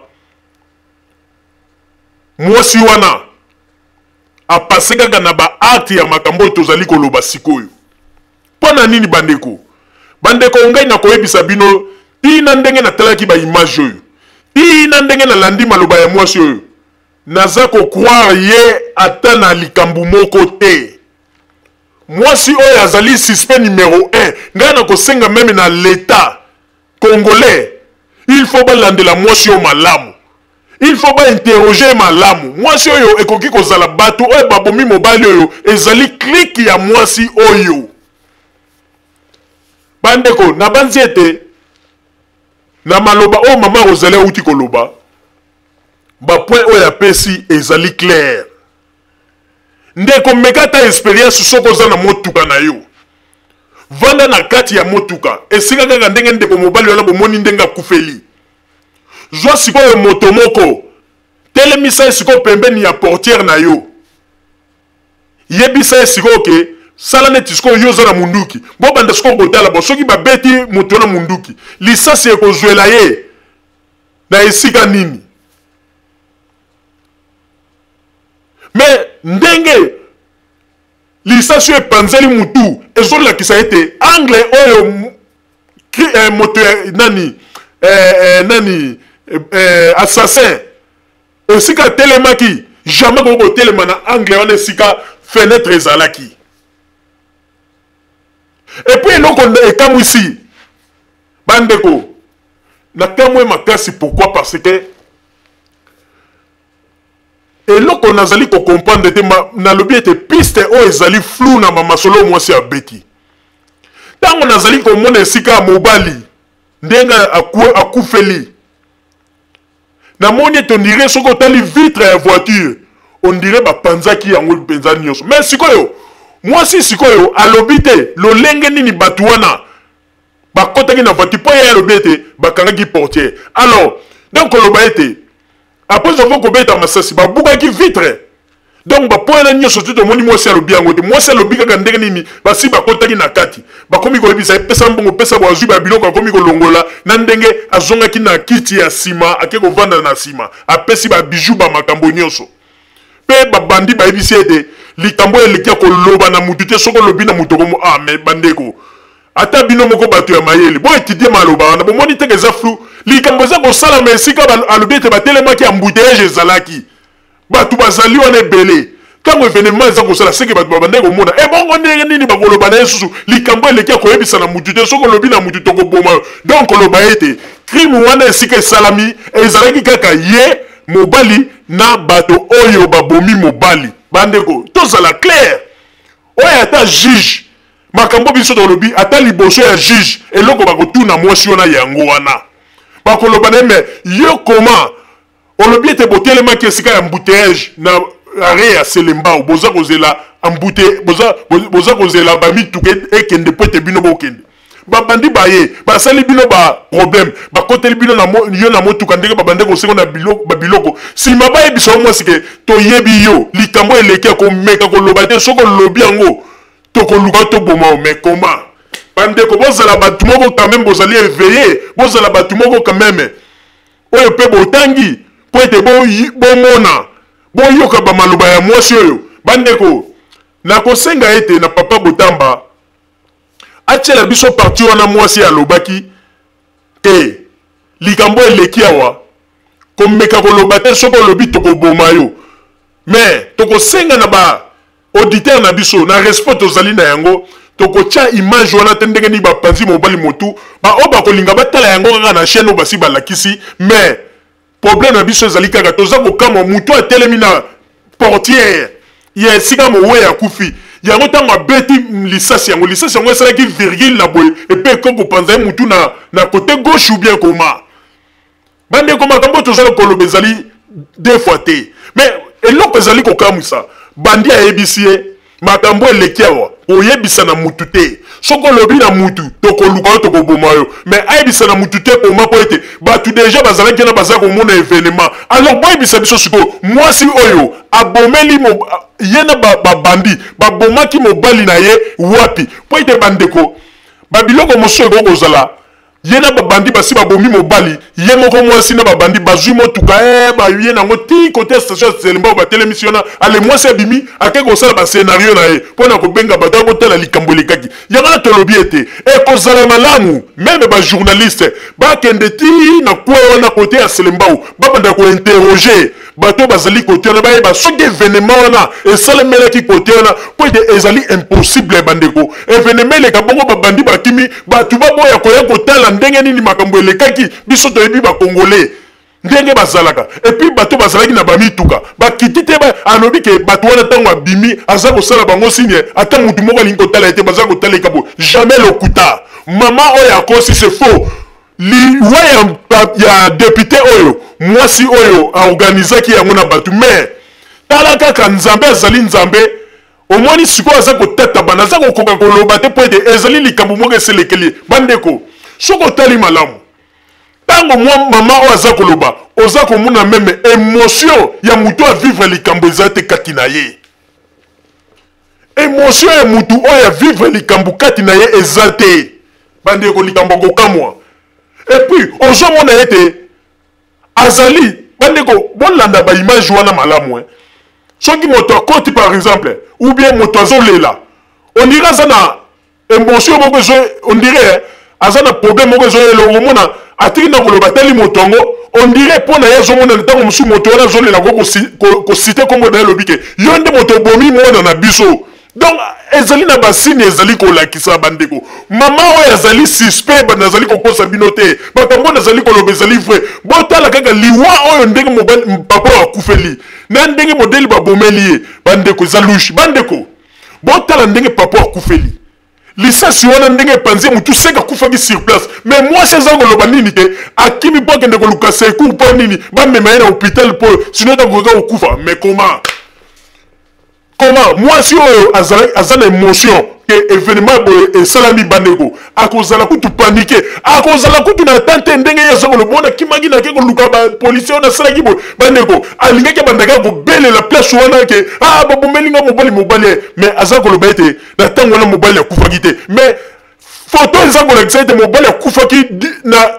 mwasi wana apase kaka na baacte ya makambo tozali koloba sikoyo mpo na nini bandeko ngai na koyebisa bino tina ndenge natalaki baimage oyo tina ndenge nalandi maloba ya mwasi oyo naza kokroire ye ata na likambo moko te mwasi oyo azali suspect numéro 1 ngai nakosenga meme na l'état congolais il faut balandela mwasi oyo malamu il faut bainterroger malamu mwasi oyo ekoki kozala bato oyo babomi mobali oyo ezali kliki ya mwasi oyo bandeko na banzi ete na maloba oyo mama Rosalie auti koloba bapoint oyo apesi ezali clair ndeko meka ta experience soko oza na motuka na yo vanda na kati ya motuka esika kaka ndenge ndeko mobali wana bomoni ndenge akufeli zwa sikoyo moto moko telemisa esikoyo pembeni ya portiere na yo yebisa esikoyo ke sala neti sikoyo yo oza na munduki bobanda sikoyo kotala bo soki babeti moto na munduki lisasi ekozwela ye na esika nini me ndenge lisasi oyo epanzeli mutu ezolakisa ete angle oyo moto nani assassin esika telemaki jamais koko telema na angle wana esika fenêtre ezalaki epuis eloko ekamwisi bandeko nakamwe makasi pourquoi parce que eloko nazali comprendre te nalobi ete piste oyo ezali flou na bamasolo mwasi abeti ntango nazali komona esika ya mobali ndenge akufeli namoni ete ondire soki otali vitre ya voiture ondire bapanzaki yango mpenza nyonso mais sikoyo mwasi sikoyo alobi te lolenge nini bato wana bakotaki na voiture mpo ye alobi ete bakangaki portiere alors donc oloba ete après ovo kobeta masasi babukaki vitre donc bapoela nyonso te tomoni mwasi alobi yango te mwasi alobi kaka ndenge nini basi bakotaki na kati bakomi koyebisa epesa mbongo pesa bwazwi babiloko akomi kolongola na ndenge azongaki na kiti ya nsima ake kovanda na nsima apesi babiju bamakambo nyonso mpe babandi bayebisi ete likambo eleki ya koloba na mutu te soki olobi na mutu okomo me bandeko ata bino moko bato ya mayele bo etidie maloba wana bomoni teke eza flou likambo eza kosalama esika alobi ete batelemaki embouteillage ezalaki bato bazali wana ebele ntango événement eza kosala seke bato babandaki komona ebongo ndenge nini bakoloba na ye susu likambo eleki ya koyebisa na mutu te soki olobi na mutu tokoboma donc oloba ete crime wana esika esalami ezalaki kaka ye mobali na bato oyo babomi mobali bandeko tozala clair oyo ata juge makambo biso tolobi ata liboso ya juge eloko bakotuna mwasi wana yango wana bakoloba na me yo koma olobi ete botelemaki esika ya embouteillage na are ya selembao boza kozela boza kozela bamituka ekende po ete bino bokende babandi baye basali bino baproblème bakoteli bino yo na motuka ndenge babande kosengo na babiloko nsima bayebisa yo mwasi ke toyebi yo likambo eleki ya komeka koloba te soki olobi yango tokoluka toboma me koma bandeko bozala bato moko quand même bozali éveillé bozala bato moko quand même oyo mpe botangi po ete bomona boyoka bamaloba ya mwasi oyo bandeko nakosenga ete na papa Botamba atiela biso parti wana mwasi alobaki te likambo eleki awa komeka koloba te soki olobi tokoboma yo mais tokosenga na ba auditeur na biso na respect tozali na yango tokotia image wana te ndenge nini bapanzi mobali motu baoyo bakolinga batala yango kaka na chaîne oyo basi balakisi mais problème na biso ezali kaka toza kokama mutu atelemi na portière ya esika mowe akufi yango ntango abeti lisasi yango esalaki virgule na boye epe ekokopanza ye mutu na côté gauche ou bien koma bandeko makambo tozali koloba ezali deux fois te mais eloko ezali kokamwisa bandi ayebisi ye makambo eleki awa oyebisa na mutu te soki olobi na mutu tokoluka yo tokoboma yo mais ayebisa na mutu te koma po ete bato deja bazalaki na baza komona événement alors boyebisa biso sikoyo mwasi oyo abomeli ye na babandi babomaki mobali na ye wapi po ete bandeko babiloko mosusu ekokozala ye na babandi basi babomi mobali ye moko mwasi na babandi bazwi motuka baye nango ti kote station selemba batelemisi wana ale mwasi abimi ake kosala bascenario na ye mpo na kobenga bato akotala likambo elekaki yango na tolobi ete ekozala malamu meme bajournaliste bakende ti na kwe wana kote ya selembao babanda kointerroge bato bazali côté wana bayeba soki événement wana esalemelaki côté wana po ete ezali impossible bandeko événement eleka bongo babandi bakimi bato baboya koya kotala ndenge nini makambo elekaki biso toyebi bakongolais ndenge bazalaka epuis bato bazalaki na bamituka bakiti te alobi ke bato wana ntango abimi aza kosala bango signe ata mutu moko alingi kotala ete baza kotala ekabo jamais lokuta mama oyo akosi c'est faux liwa ya député oyo mwasi oyo aorganizaki yango na bato mais tala kaka nzambe azali nzambe omoni sikoyo aza kotata bana aza kokoka koloba te po ete ezali likambo moko eselekeli bandeko soki otali malamu tango mwa mama oyo aza koloba oza komona meme émotion ya mutu avivre likambo eza te kati na ye émotion ya mutu oyo avivre likambo kati na ye eza te bandeko likambo kokamwa epuis ozomona ete azali bandeko bolanda baimage wana malamu soki moto akoti par exemple ou bien moto azolela on dirait aza na émotion moko on dirait aza na problème moko ezolela omona atiki na koloba tali moto yango on dirait mpo na ye azomona ntango mosusu moto wana azolela kosite kombo na ye lobi ke yo nde moto obomi mwana na biso donc ezali na basine ezali kolakisa bandeko mama oyo azali suspect bana azali kokosa bino te makambo nazali koloba ezali vrai botala kaka liwa oyo ndenge mobali papa akufeli na ndenge modeli babomeli ye bandeko eza lushe bandeko botala ndenge papa akufeli lisasi wana ndenge epanzi mutu seka akufaki sur place mais mwasi eza koloba nini te akimi mpo akende koluka secours mpo nini bamema ye na hôpital mpo sino takoka kokufa mais comment mwasi oyo aza na émotion ke événement boye esalami bandeko akozala kutu panike akozala kutu na tante ndenge ye aza koloba ona kimaki nake koluka bapolisier oyo asalaki boye bandeko alingaki abandaka kobelela place wana ke babomelinga mobali mais aza koloba ete na ntango wana mobali akufaki te mais foto eza kolakisa ete mobali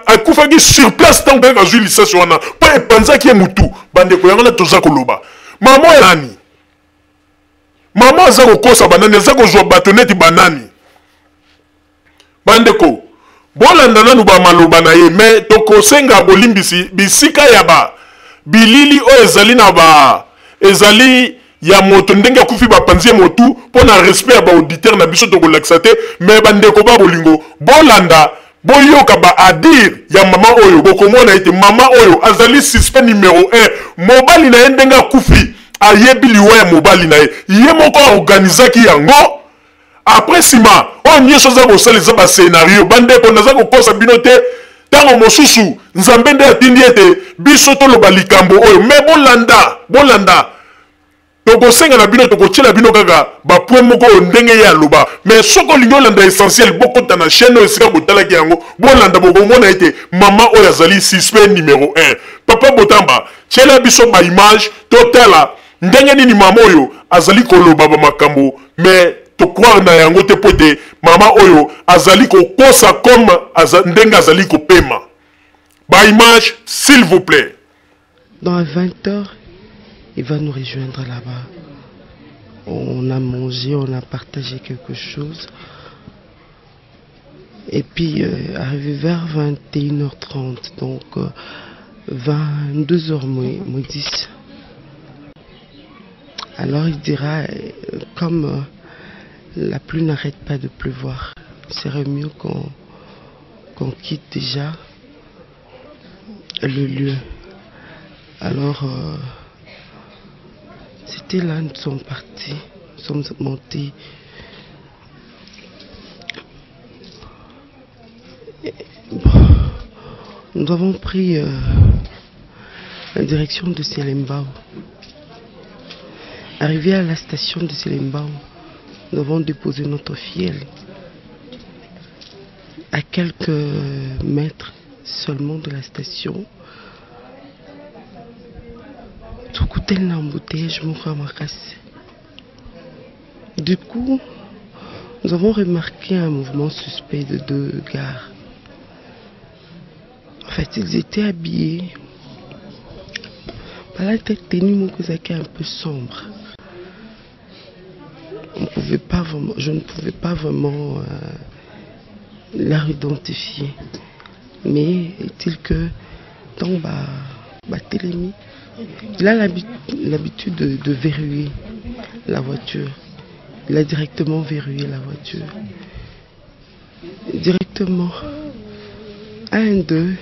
akufaki sur place ntango kaka azwi lisasi wana mpo epanzaki ye mutu bandeko yango na toza koloba mama ya nani mama aza kokosa banani aza kozwa bato neti banani bandeko bolanda nanu bamaloba na ye me tokosenga bolimbisi bisika ya bilili oyo ezali ya moto ndenge akufi bapanzi ye motu mpo na respect ya baauditeur na biso tokolakisa te me bandeko babolingo bolanda boyoka baadire ya mama oyo bokomona ete mama oyo azali suspect numéro 1 mobali na ye ndenge akufi ayebi liwa ya mobali na ye ye moko aorganizaki yango après nsima oyo nyonso aza kosala eza bascénario bandeko naza kokosa bino te ntango mosusu nzambe nde atindi ete biso toloba likambo oyo me bolanda tokosenga na bino tokotiela bino kaka bapoint moko oyo ndenge ye aloba mais soki olingi olanda essentiel bokota na chaîne oyo esika botalaki yango bolanda bokomona ete mama oyo azali suspect numéro 1 papa botamba tiela biso baimage totala ndenge nini mama oyo azali koloba bamakambo mais tokroire na yango te po ete mama oyo azali kokosa comme ndenge azali kopema baimage s'il vous plaît. Dans 20h il va nous rejoindre là-bas. On a mangé, on a partagé quelque chose et puis arrivé vers 21h30 donc 22h moins 10. Alors il dira, comme la pluie n'arrête pas de pleuvoir, il serait mieux qu'on quitte déjà le lieu. Alors c'était là, nous sommes partis, nous sommes montés. Nous avons pris la direction de Selembao. Arrivé à la station de Selembao, nous avons déposé notre fiel à quelques mètres seulement de la station. Tout coûtait l'embouteillage, mon frère Marcasse. Du coup, nous avons remarqué un mouvement suspect de 2 gars. En fait, ils étaient habillés. Par la tête tenue, mon cousin un peu sombre. Je ne pouvais pas vraiment leur identifier. Mais est-il que dans Télémi, Il a l'habitude de verrouiller la voiture. Il a directement verrouillé la voiture. Directement. 1, 2.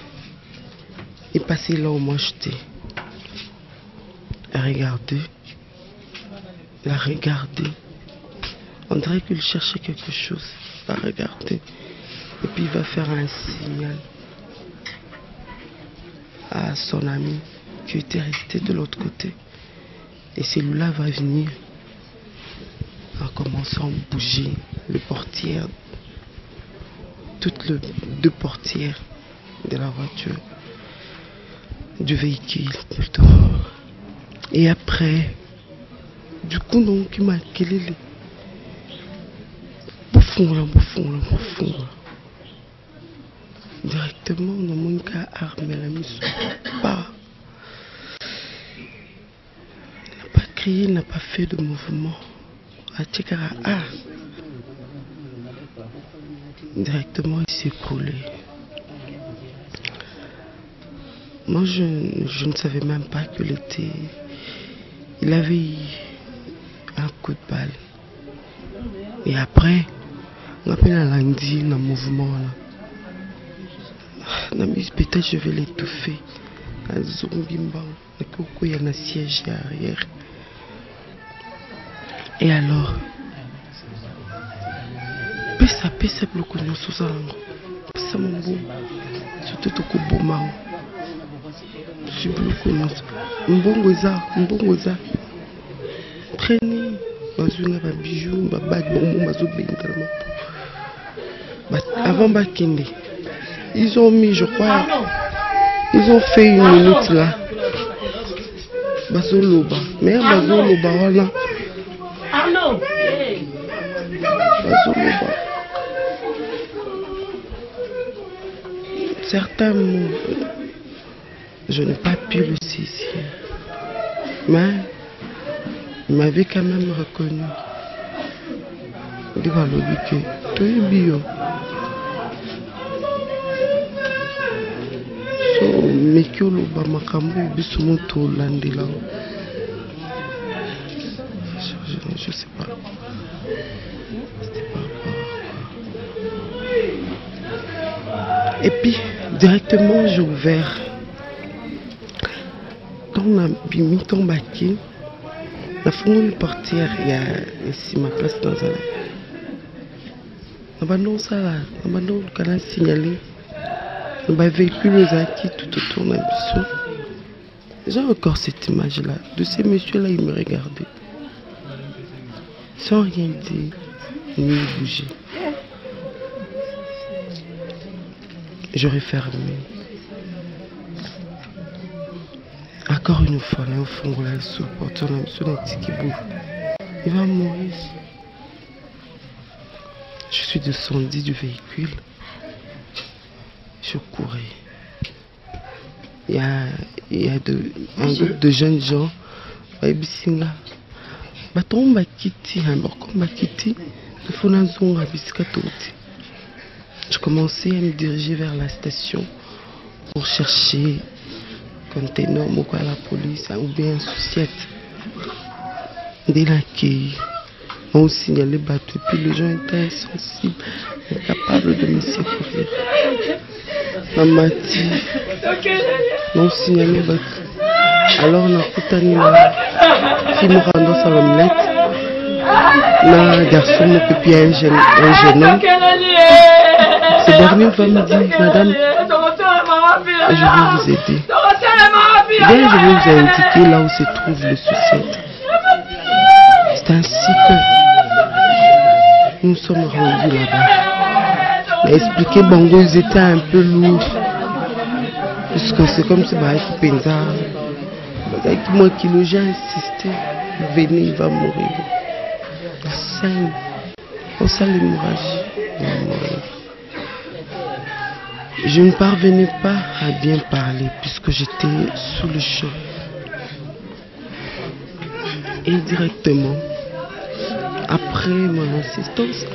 Et passé là où moi j'étais. Regardez. Il a regardé. On dirait qu'il cherchait quelque chose. Il va regarder. Et puis il va faire un signal à son ami qui était resté de l'autre côté. Et celui-là va venir en commençant à bouger les portières. Toutes les 2 portières de la voiture. Du véhicule plutôt. Et après, du coup, donc, il m'a quellé les bouffons là. Directement, dans mon cas, armé la mission. Pas. Il n'a pas crié, il n'a pas fait de mouvement. Directement, il s'est écroulé. Moi, je ne savais même pas qu'il était... Il avait eu un coup de balle. Et après, on appelle un lundi, un mouvement là. Peut-être je vais l'étouffer. Un zombie, il y a un siège derrière. Et alors, pesa bloco non sous pesa mon beau. Surtout tout beau mao. Je bloco non. Mbongoza. Prenez. Bazunga ba bijoux, ba bag bonbon, bazo bengalama. Avant Bakende, ils ont mis, je crois, ils ont fait 1 minute là. Bazo loba. Mais bazo loba voilà. Bazo loba. Certains mots, je n'ai pas pu le saisir. Mais il m'avait quand même reconnu. Il va le dire que tout est bio. So, mais que le bamakambo est bis mon tour landela. Je sais pas. Et puis, directement, j'ai ouvert. Quand on a mis ton baquet, la fenêtre de portière, il y a ici ma place dans un. On a signalé. On a véhicule qui tout autour de la maison. J'ai encore cette image-là. De ces messieurs-là, ils me regardaient. Sans rien dire, ni bouger. J'aurais fermé. Encore une fois, là, au fond, là, sous le porteur, on a mis un petit qui bouge. Il va mourir. Je suis descendu du véhicule. Je courais. Il y a un groupe de jeunes gens. Baton bakiti, un borkon bakiti, le fonazon à biscatoti. Je commençais à me diriger vers la station pour chercher conteneur à la police ou bien souciette. Dès l'accueil, on signalait bateau, puis les gens étaient insensibles, incapables de me secourir. La matière, on signalait bateau. Alors on a coutani la fille me rendant sa l'omelette. Un garçon qui puis un jeune homme. Ce dernier va me dire, madame, je vais vous aider. Bien, je vais vous indiquer là où se trouve le souciette. C'est ainsi que nous sommes rendus là-bas. Mais expliquer Bango, ils étaient un peu lourds. Puisque c'est comme si Baïki Penza, moi qui le j'ai insisté, venez, il va mourir. On sent l'hémorragie. Je ne parvenais pas à bien parler puisque j'étais sous le choc. Et directement, après mon insistance,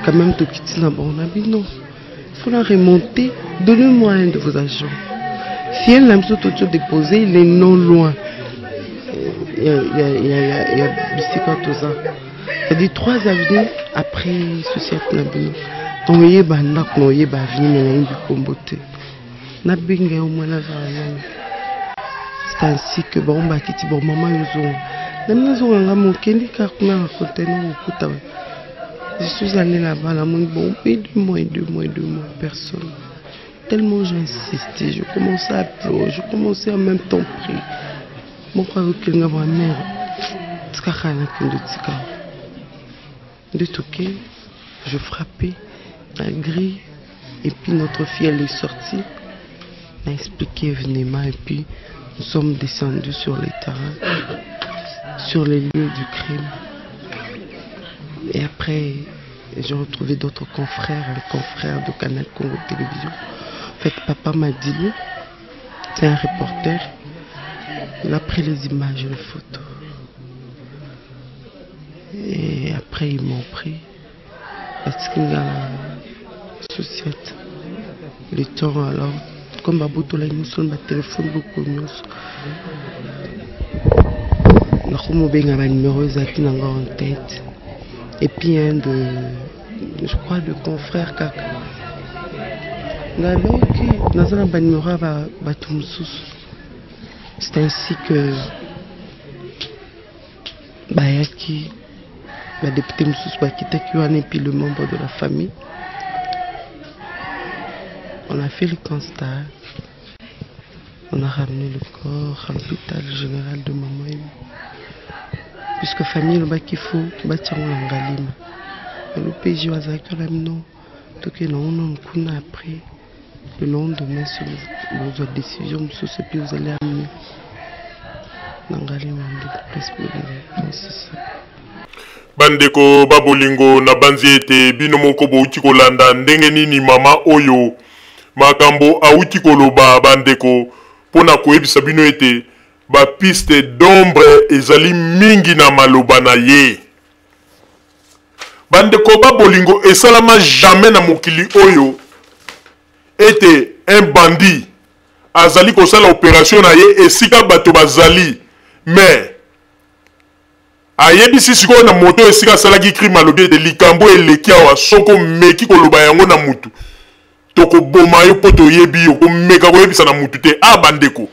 quand même de quitter la borne, on a dit non, il faut la remonter, donnez-moi un de vos agents. Si elle aime ce tout déposé, il est non loin. il y a Bissika Toza. C'est-à-dire 3 avenues après Société Nabino. On y est banda, on y est bavini, mais on y est comboté. Nabingue au moins la vie. C'est ainsi que bon bah qui bon maman yozon. Namnazo nga mon kendi kakuna raconter non kuta. Je suis allé là-bas, là, mon bon, et 2 mois, personne. Tellement j'ai insisté, je commençais à pleurer, je commençais en même temps prier. Mon frère, il y a ma mère, de toquer, je frappais la grille, et puis notre fille, elle est sortie. Elle a expliqué venez-moi, et puis nous sommes descendus sur les terrains, sur les lieux du crime. Et après, j'ai retrouvé d'autres confrères, un confrère de Canal Congo Télévision. En fait, papa m'a dit, c'est un reporter, il a pris les images et les photos. Et après, ils m'ont pris. Parce qu'il y a la société. Le temps, alors, comme Baboto, là, ils me sont ma téléphone beaucoup mieux. Je vais numéro en tête. Et puis un de, je crois, de confrère Kaka. C'est ainsi que Bayaki, la députée Moussous Bakitakiwan et puis le membre de la famille, on a fait le constat. On a ramené le corps à l'hôpital général de Mamoï. Puisque famille le bac il faut bâtir un galim. Le PJ was acteur non. Donc non on a appris le lendemain sur vos décisions sur ce que vous allez amener. Nangalim on place pour ça. Bandeko babolingo na banzi ete bino moko bouti kolanda ndenge nini mama oyo makambo auti koloba bandeko pona koyebisa bino ete ba piste d'ombre ezali mingi na maloba na ye. Bandeko babolingo esalama jamais na mokili oyo ete un bandit azali kosala opération na ye esika bato bazali mais ayebisi sikoyo na moto esika asalaki crime alobi ete likambo eleki awa soko meki koloba yango na mutu tokoboma yo mpo toyebi yo komeka koyebisa na mutu te bandeko.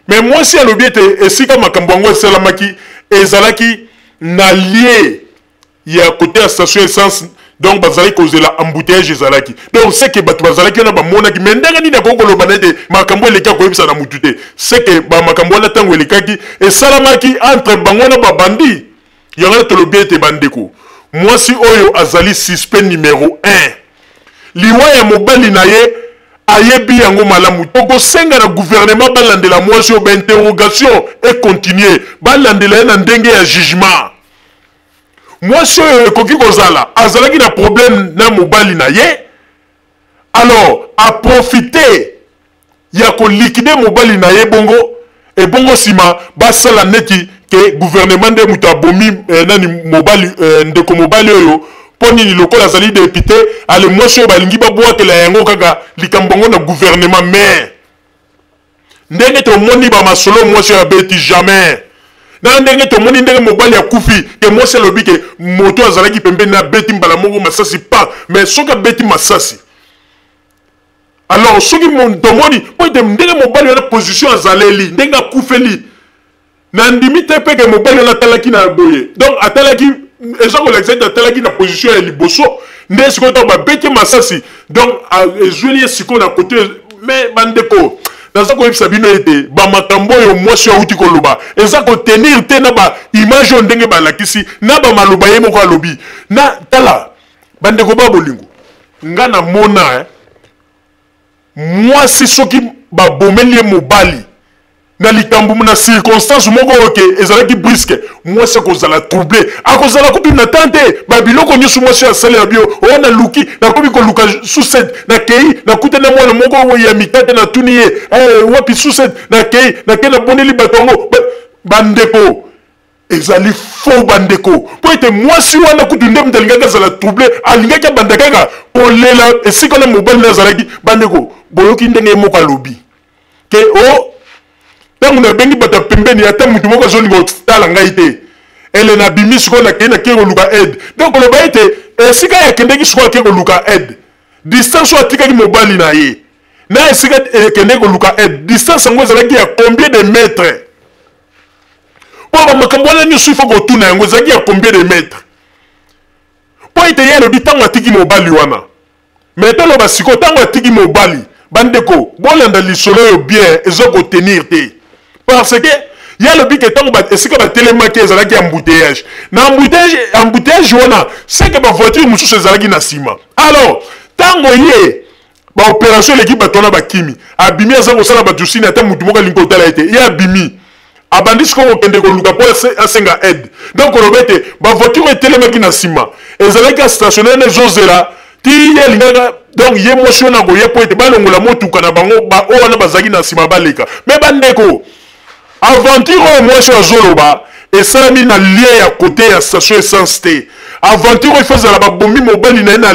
Mais moi si alobi ete esika makambo yango esalamaki ezalaki na lie ya côté ya station essence donc bazali kozela embouteillage ezalaki donc c'est que bato bazalaki na bamonaki mais ndenge nini akokoloba na ete makambo eleki koyebisa na mutu te c'est que bamakambo wana ntango elekaki esalamaki entre bango na babandi yango tolobi ete bandeko mwasi oyo azali suspect numéro 1 liwa ya mobali na ye ayebi yango malamu tokosenga na gouvernement balandela mwasi oyo interrogation et continuer balandela ye na ndenge ya jugement. Mwasi oyo ekoki kozala azalaki na problème na mobali na ye alors a profiter ya kolikide mobali na ye bongo et bongo sima basala neti ke gouvernement de mutu abomi nani mobali ndeko mobali oyo poni ni lokola azali député ale mwasi oyo balingi babwatela yango kaka likambo ngo na gouvernement mais ndenge tomoni bamasolo mwasi oyo abeti jamais na ndenge tomoni ndenge mobali akufi ke mwasi alobi ke moto azalaki pembeni na beti mbala moko masasi pa mais soki abeti masasi alors soki tomoni po ete ndenge mobali wana position azaleli ndenge akufeli na ndimi te pe ke mobali wana atalaki na boye donc atalaki eza kolakisa ete atalaki na position ya liboso nde sikoyo ntango babeti masasi donc ezweli ye sikoyo na kote mais bandeko naza koyebisa bino ete bamakambo oyo mwasi auti koloba eza kotenir te na baimage oyo ndenge balakisi na bamaloba ye moko alobi na tala bandeko babolingo nga na mona mwasi soki babomeli ye mobali na likambo na circonstance moko oke ezalaki briske mwasi akozala troublé akozala kutu na tante babiloko nyonso mwasi asalela bio oyo na luki nakomi koluka suset na kei nakuta na mwana moko ya mikate na tuni ye wapi suset na kei na boneli bato yango bandeko ezali faux bandeko po ete mwasi wana kutu nde mutu alingaki azala troublé alingaki abanda kaka kolela esika na mobali na azalaki bandeko boyoki ndenge ye moko alobi ke Tant on a bengi bata pembeni ata mutu moko zoli ngo tala ngaite. Elle na bimi siko na kena kero luka aide. Donc le baite sika ya kendeki siko kero luka aide. Distance wa tika ki mobali na ye. Na sika kendeki luka aide. Distance ngo zalaki ya combien de mètres? Pour makambo wana ni suifo ko tuna ngo zalaki ya combien de mètres? Pour ite ya le bitango atiki mobali wana. Mais tolo basiko tango atiki mobali. Bandeko, bolanda lisolo yo bien ezoko tenir te. Parce que il y a le but que tant que c'est que télémarqué ezalaki embouteillage. Na embouteillage wana, c'est que ba voiture mususu ezalaki na sima. Alors, tango yé ba opération l'équipe batona ba kimi. Abimi azango sala ba tusini ata mutu moka linko tala été. Ya abimi. Abandis ko kende ko luka po asenga aide. Donc on obete ba voiture télémarqué na sima. Ezalaki stationné na zozela. Ti ye linga donc ye motion na go ye po ete balongola motuka na bango ba o wana bazaki na sima baleka. Mais bandeko aventure moi sur Zoloba et ça mis na lien à côté à station essence T. Aventure il faisait la bombi mobile na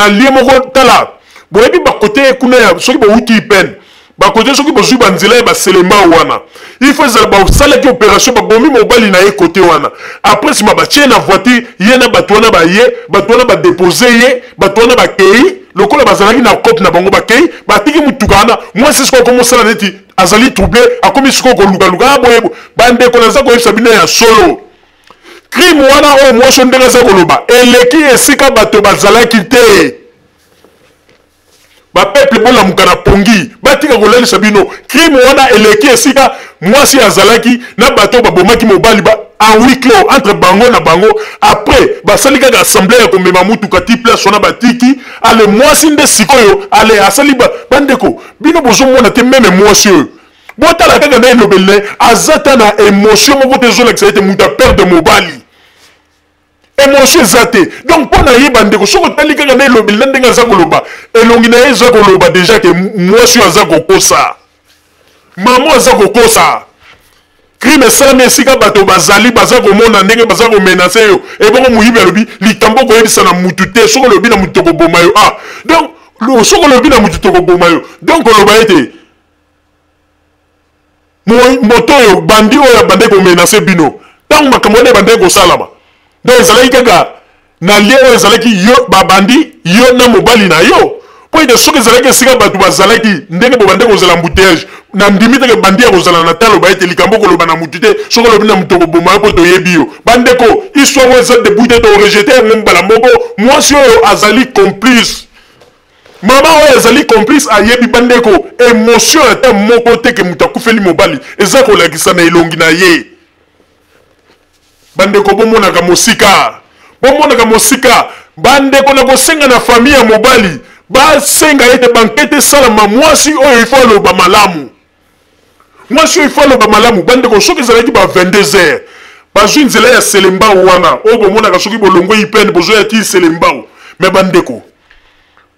lien moko tala. Bo ebi ba côté kuna ya soki ba wuti pen. Ba côté soki bo zuba nzela ba selema wana. Il faisait ba sala ki opération ba bombi mobile na ye côté wana. Après si ma ba tie na voiture, ye na ba tona ba ye, ba tona ba déposer ye, ba tona ba kei. Lokola bazalaki na kote na bango ba kei, ba tiki mutukana. Moi c'est ce qu'on commence à neti. Azali troublé a commis ce qu'on luga boyebo bande konaza ko sabina ya solo crime wana o mo sondela za koloba eleki esika bato bazalaki te ba peuple bona mukana pongi batika kolali sabino crime wana eleki esika mwasi azalaki na bato babomaki mobali ba en huis clos entre bango na bango après basali kaka assemblée ko mema mutu kati place wana batiki ale mwasi nde sikoyo ale asali bandeko bino bozo mona te même mwasi bota la kaka na lobele azata na émotion moko te zo la que ça a été muta père de mobali émotion zate donc pona ye bandeko soko tali kaka na lobele ndenga za koloba elongi na ye za koloba déjà que mwasi aza kokosa maman aza kokosa crime salame esika bato bazali baza komona ndenge baza komenace yo ebongo muyibi alobi likambo koyebisa na mutu te soko lobi na mutu tokoboma yo ah donc soko lobi na mutu tokoboma yo donc oloba ete moto yo bandi oyo bande komenace bino ntango makambo wana ebandeki kosalama donc ezalaki kaka na lie oyo ezalaki yo babandi yo na mobali na yo po ete soki ezalaki esika bato bazalaki ndenge bobandeki kozala embouteillage na ndimi teke bandi ya kozala na talo bayete likambo koloba na mutu te soki olobi na mutu okoboma yo mpo toyebi yo bandeko histoire oyo eza debut te torejete yango mbala moko mwasi oyo azali complice mama oyo azali complice ayebi bandeko émotion ata moko te ke mutu akufeli mobali eza kolakisa na elongi na ye bandeko bomonaka mosika bandeko na kosenga na famille ya mobali basenga ete bankete esalama mwasi oyo ifo aloba malamu mwasi oyo ifo aloba malamu bandeko soki ezalaki ba 22h bazwi nzela ya selembao wana oyo bomonaka soki bolongo ipene bozoya ti selembao me bandeko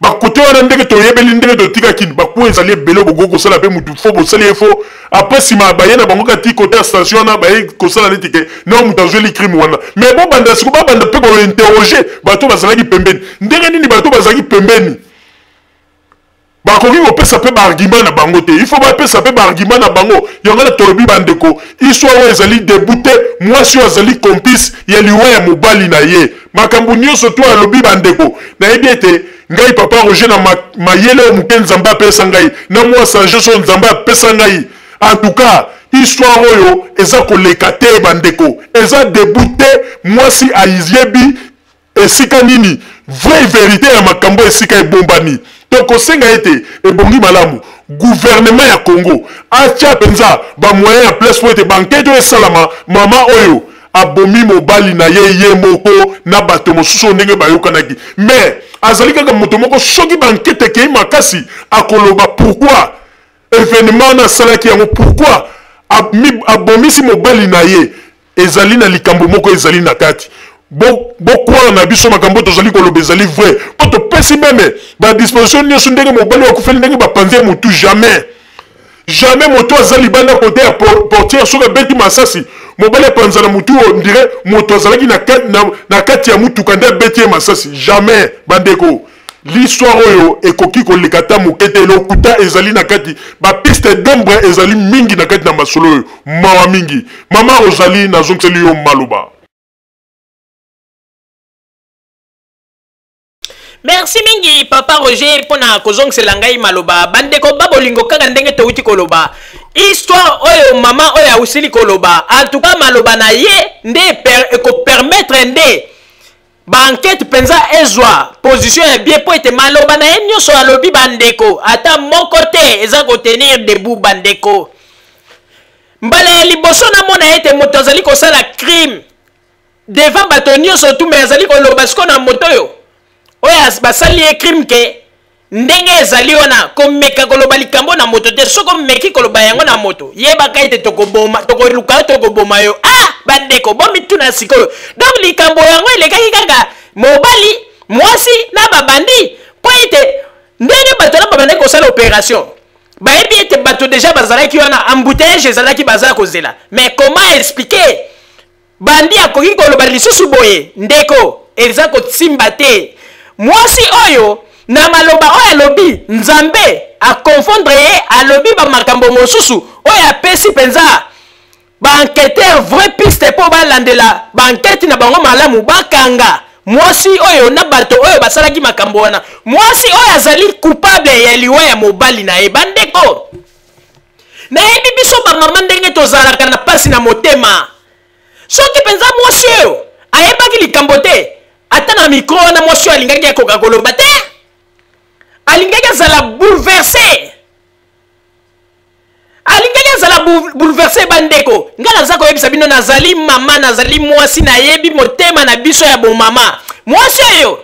bakote wana ndenge toyebeli ndenge totika kini bakuwa ezali ebele bogo kosala mpe mutu fo bosali ye fo apres nsima baye na bango kati kote ya station wana baye kosala neti ke na mutu azweli crime wana mais bobanda siko babanda mpe kointerroge bato bazalaki pembeni ndenge nini bato bazalaki pembeni bakoki kopesa mpe baargument na bango te il faut bapesa mpe baargument na bango yango na tolobi bandeko histoire oyo ezali debute mwasi oyo azali complice ya liwa ya mobali na ye makambo nyonso to alobi bandeko nayebi ete ngai papa Roger na mayele oyo moke nzambe apesa ngai na mwa sagesse oyo nzambe apesa ngai en tout cas histoire oyo eza koleka te bandeko eza debute mwasi ayebi esika nini vraie vérité ya makambo esika ebombani tokosenga ete ebongi malamu gouvernement ya Congo atia penza ba moyen ya place pour ete bankete oyo esalama mama oyo abomi mobali na ye moko na bato mosusu ndenge bayokanaki mais azali kaka moto moko soki bankete ekei makasi akoloba pourquoi événement na salaki yango pourquoi abomisi mobali na ye ezali na likambo moko ezali na kati bokwala na biso makambo tozali koloba ezali vrai po topesi meme badisposition nyonso ndenge mobali wakufeli ndenge bapanzi ya motu jamais moto azali banda kote ya portière soki abeti masasi mobali apanza na motu ondire moto azalaki na kati ya mutuka nde abeti ye masasi jamais bandeko l'histoire oyo ekoki koleka ta moke te lokuta ezali na kati bapiste d'ombre ezali mingi na kati na masolo oyo mawa mingi. Mama Rosalie nazongiseli yo maloba. Merci mingi papa Roger pona kozongisela ngai maloba. Bandeko babolingo kaka ndenge touti koloba histoire oyo mama oyo ausili koloba. En tout cas maloba na ye nde eko permettre nde ba enquête penza ezwa position ya bien po ete maloba na ye nyonso alobi bandeko ata moko te eza kotenir debout bandeko. Mbala ya liboso na mona ete moto azali kosala crime devant bato nyonso tu me azali koloba siko na moto oyo oyo basali ye crime ke ndenge ezali wana komeka koloba likambo na moto te soko meki koloba yango na moto yebaka ete tokoboma tokoluka tokoboma yo bandeko bomituna sikoyo. Donc likambo yango elekaki kaka mobali mwasi na babandi po ete ndenge bato na babandi kosala opération bayebi ete bato déjà bazalaki wana embouteillage ezalaki bazala kozela. Mais comment expliquer bandi akoki koloba lisusu boye ndeko eza kosimba te mwasi oyo na maloba oyo alobi nzambe akonfondre ye alobi bamakambo mosusu oyo apesi penza ba-enquêteur vrai piste po balandela ba-enquête na bango malamu bakanga mwasi oyo na bato oyo basalaki makambo wana. Mwasi oyo azali coupable ya liwa ya mobali na ye bandeko. Nayebi biso bamama ndenge tozalaka na pasi na motema. Soki penza mwasi oyo ayebaki likambo te ata na micro wana mwasi oyo alingaki akoka koloba te alingaki azala bouleversé. Alingaki azala bouleversé bandeko. Nga naza koyebisa bino nazali mama nazali mwasi nayebi motema na biso ya bon mama. Mwasi oyo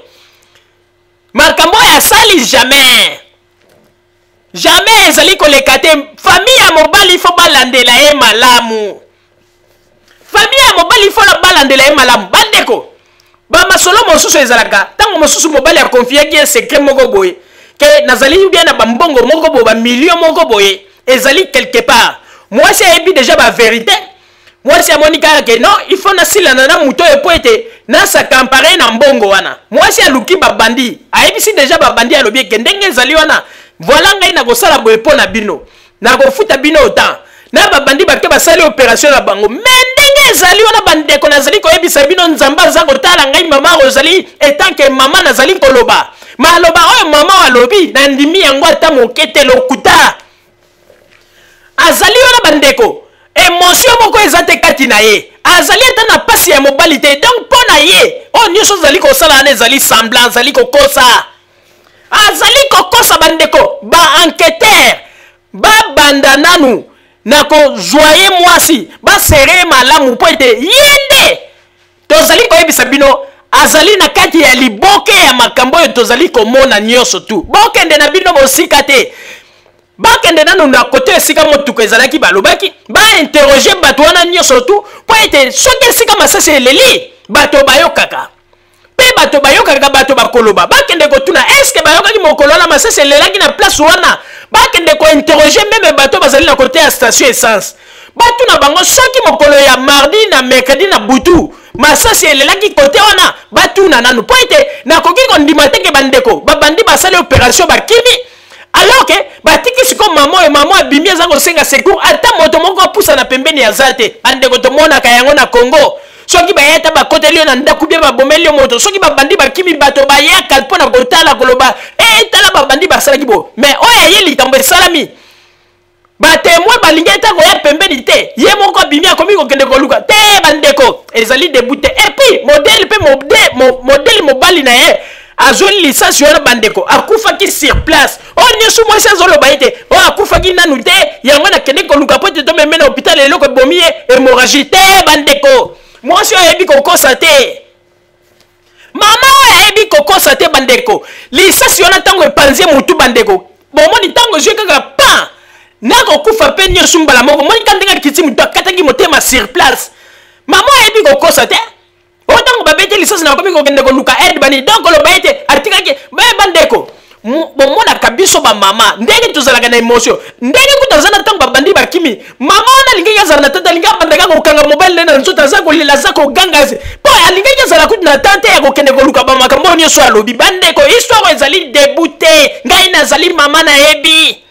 makambo ya sali jamais. Jamais ezali koleka te. Famille ya mobali fo balandela ye malamu. Famille ya mobali fo balandela ye malamu bandeko. Ba masolo mosusu ezalaka tango mosusu mobali a confié ki secret moko boye ke nazali bien na bambongo moko bo ba million moko boye ezali quelque part. Moi c'est ebi déjà ba vérité. Moi c'est monika ke non il faut na sila na muto e po ete na sa comparer na mbongo wana. Moi c'est aluki ba bandi. Ayebi si déjà ba bandi alobi ke ndenge ezali wana. Voilà ngai na kosala boye po na bino. Na kofuta bino autant. Na ba bandi ba ke ba sali opération na bango. Ndenge ezali wana bandeko nazali koyebisa bino nzamba za kotala ngai mama Rosalie etant que mama nazali koloba. Maloba oyo mama alobi na ndimi yango ata mokete lokuta. Azali wana bandeko émotion moko ezate kati na ye. Azali ata na pasi ya mobali te. Donc pona ye o nyonso zali kosala na ezali semblant zali kokosa. Azali kokosa bandeko ba enquêteur ba banda nanu nako joye mwasi ba sere malamu po ete yende tozali koyebisa bino azali na kati ya liboke ya makambo oyo tozali komona nyonso tu bokende na bino bosika te bakende nanu na kote esika motuko ezalaki balobaki ba interroger bato wana nyonso tu po ete soki esika masasi eleli bato bayokaka pe bato bayokaka bato bakoloba bakende kotuna eske bayokaki mokolo wana masasi elelaki na place wana bakende ko interroger même bato bazali na kote ya station essence bato na bango soki mokolo ya mardi na mercredi na butu masasi elelaki kote wana bato na nanu po ete nakoki kondima teke bandeko babandi basali opération bakimi alors que batiki siko mama abimi aza kosenga secours ata moto moko apusa na pembeni ya zate bandeko tomonaka yango na Congo soki bayeta bakoteli na ndaku bia babomeli moto soki babandi bakimi bato bayaka mpona kotala koloba tala babandi basalaki bo mais oya ye likambo esalami batémoin balingi eta koya pembeni te ye moko abimi akomi kokende koluka te bandeko ezali débouté et puis modèle mobali na ye azoli licence wana bandeko akufaki sur place o nyonso mwasi azoloba ete o akufaki nanu te yango nakende koluka po ete tomeme na hôpital eloko ebomi ye hémorragie te bandeko mwasi oyo ayebi kokosa te mama oyo ayebi kokosa te bandeko licence wana ntango epanzie motu bandeko bomoni ntango ezwi kaka pan nakokufa mpe nyonso mbala moko monika ndenge akiti motu akataki motema sur place mama oyo ayebi kokosa te otango babete licence na bakomi kokende koluka aide bani donc koloba ete atikaki baye bandeko bomonaka biso bamama ndenge tozalaka na émotion ndenge kuta aza na ntango babandi bakimi mama wana alingaki azala na tata alingaki abandaka kokanga mobali nde na nzoto aza kolela aza koganga mpo alingaki azala kutu na tante ya kokende koluka bamakambo nyonso alobi bandeko histoire ezali debute ngai nazali mama nayebi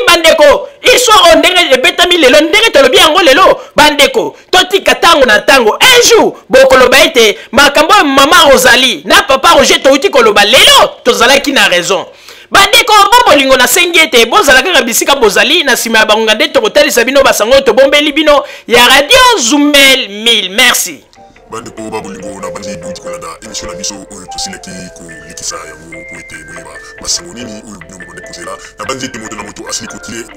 bandeko histoire ndenge ebetami lelo ndenge tolobi yango lelo bandeko totika ntango na ntango un jour bokoloba ete makambo ya mama Rosalie na papa Roger touti koloba lelo tozalaki na raison bandeko bolingo nasengi ete bozala kaka bisika bozali na nsima ya bangonga nde tokotalisa bino basango oyo tobombeli bino ya radio Zumel 1000 merci bandeko babolingo na bandi duti kolanda émission na biso oyo tosilaki kolikisa yango po ete boyeba basango nini oyo bino bobande kozela na bandi ete moto na moto asili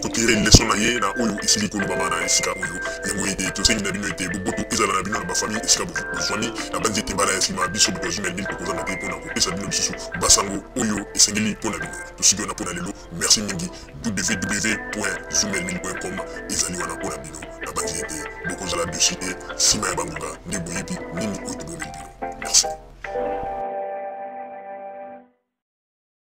kotire leson na ye na oyo esili kolobama na esika oyo yango ete tosengi na bino ete boboto ezala na bino na bafamille esika bozwani na bandi ete mbala ya nsima biso boto Zumel 1000 tokozanga te mpona kopesa bino lisusu basango oyo esengeli mpona bino tosiki wana mpona lelo merci mingi www.zumel1000.com ezali wana mpona bino na bandi ete bokozala dessus te nsima ya bangonga nde boyebi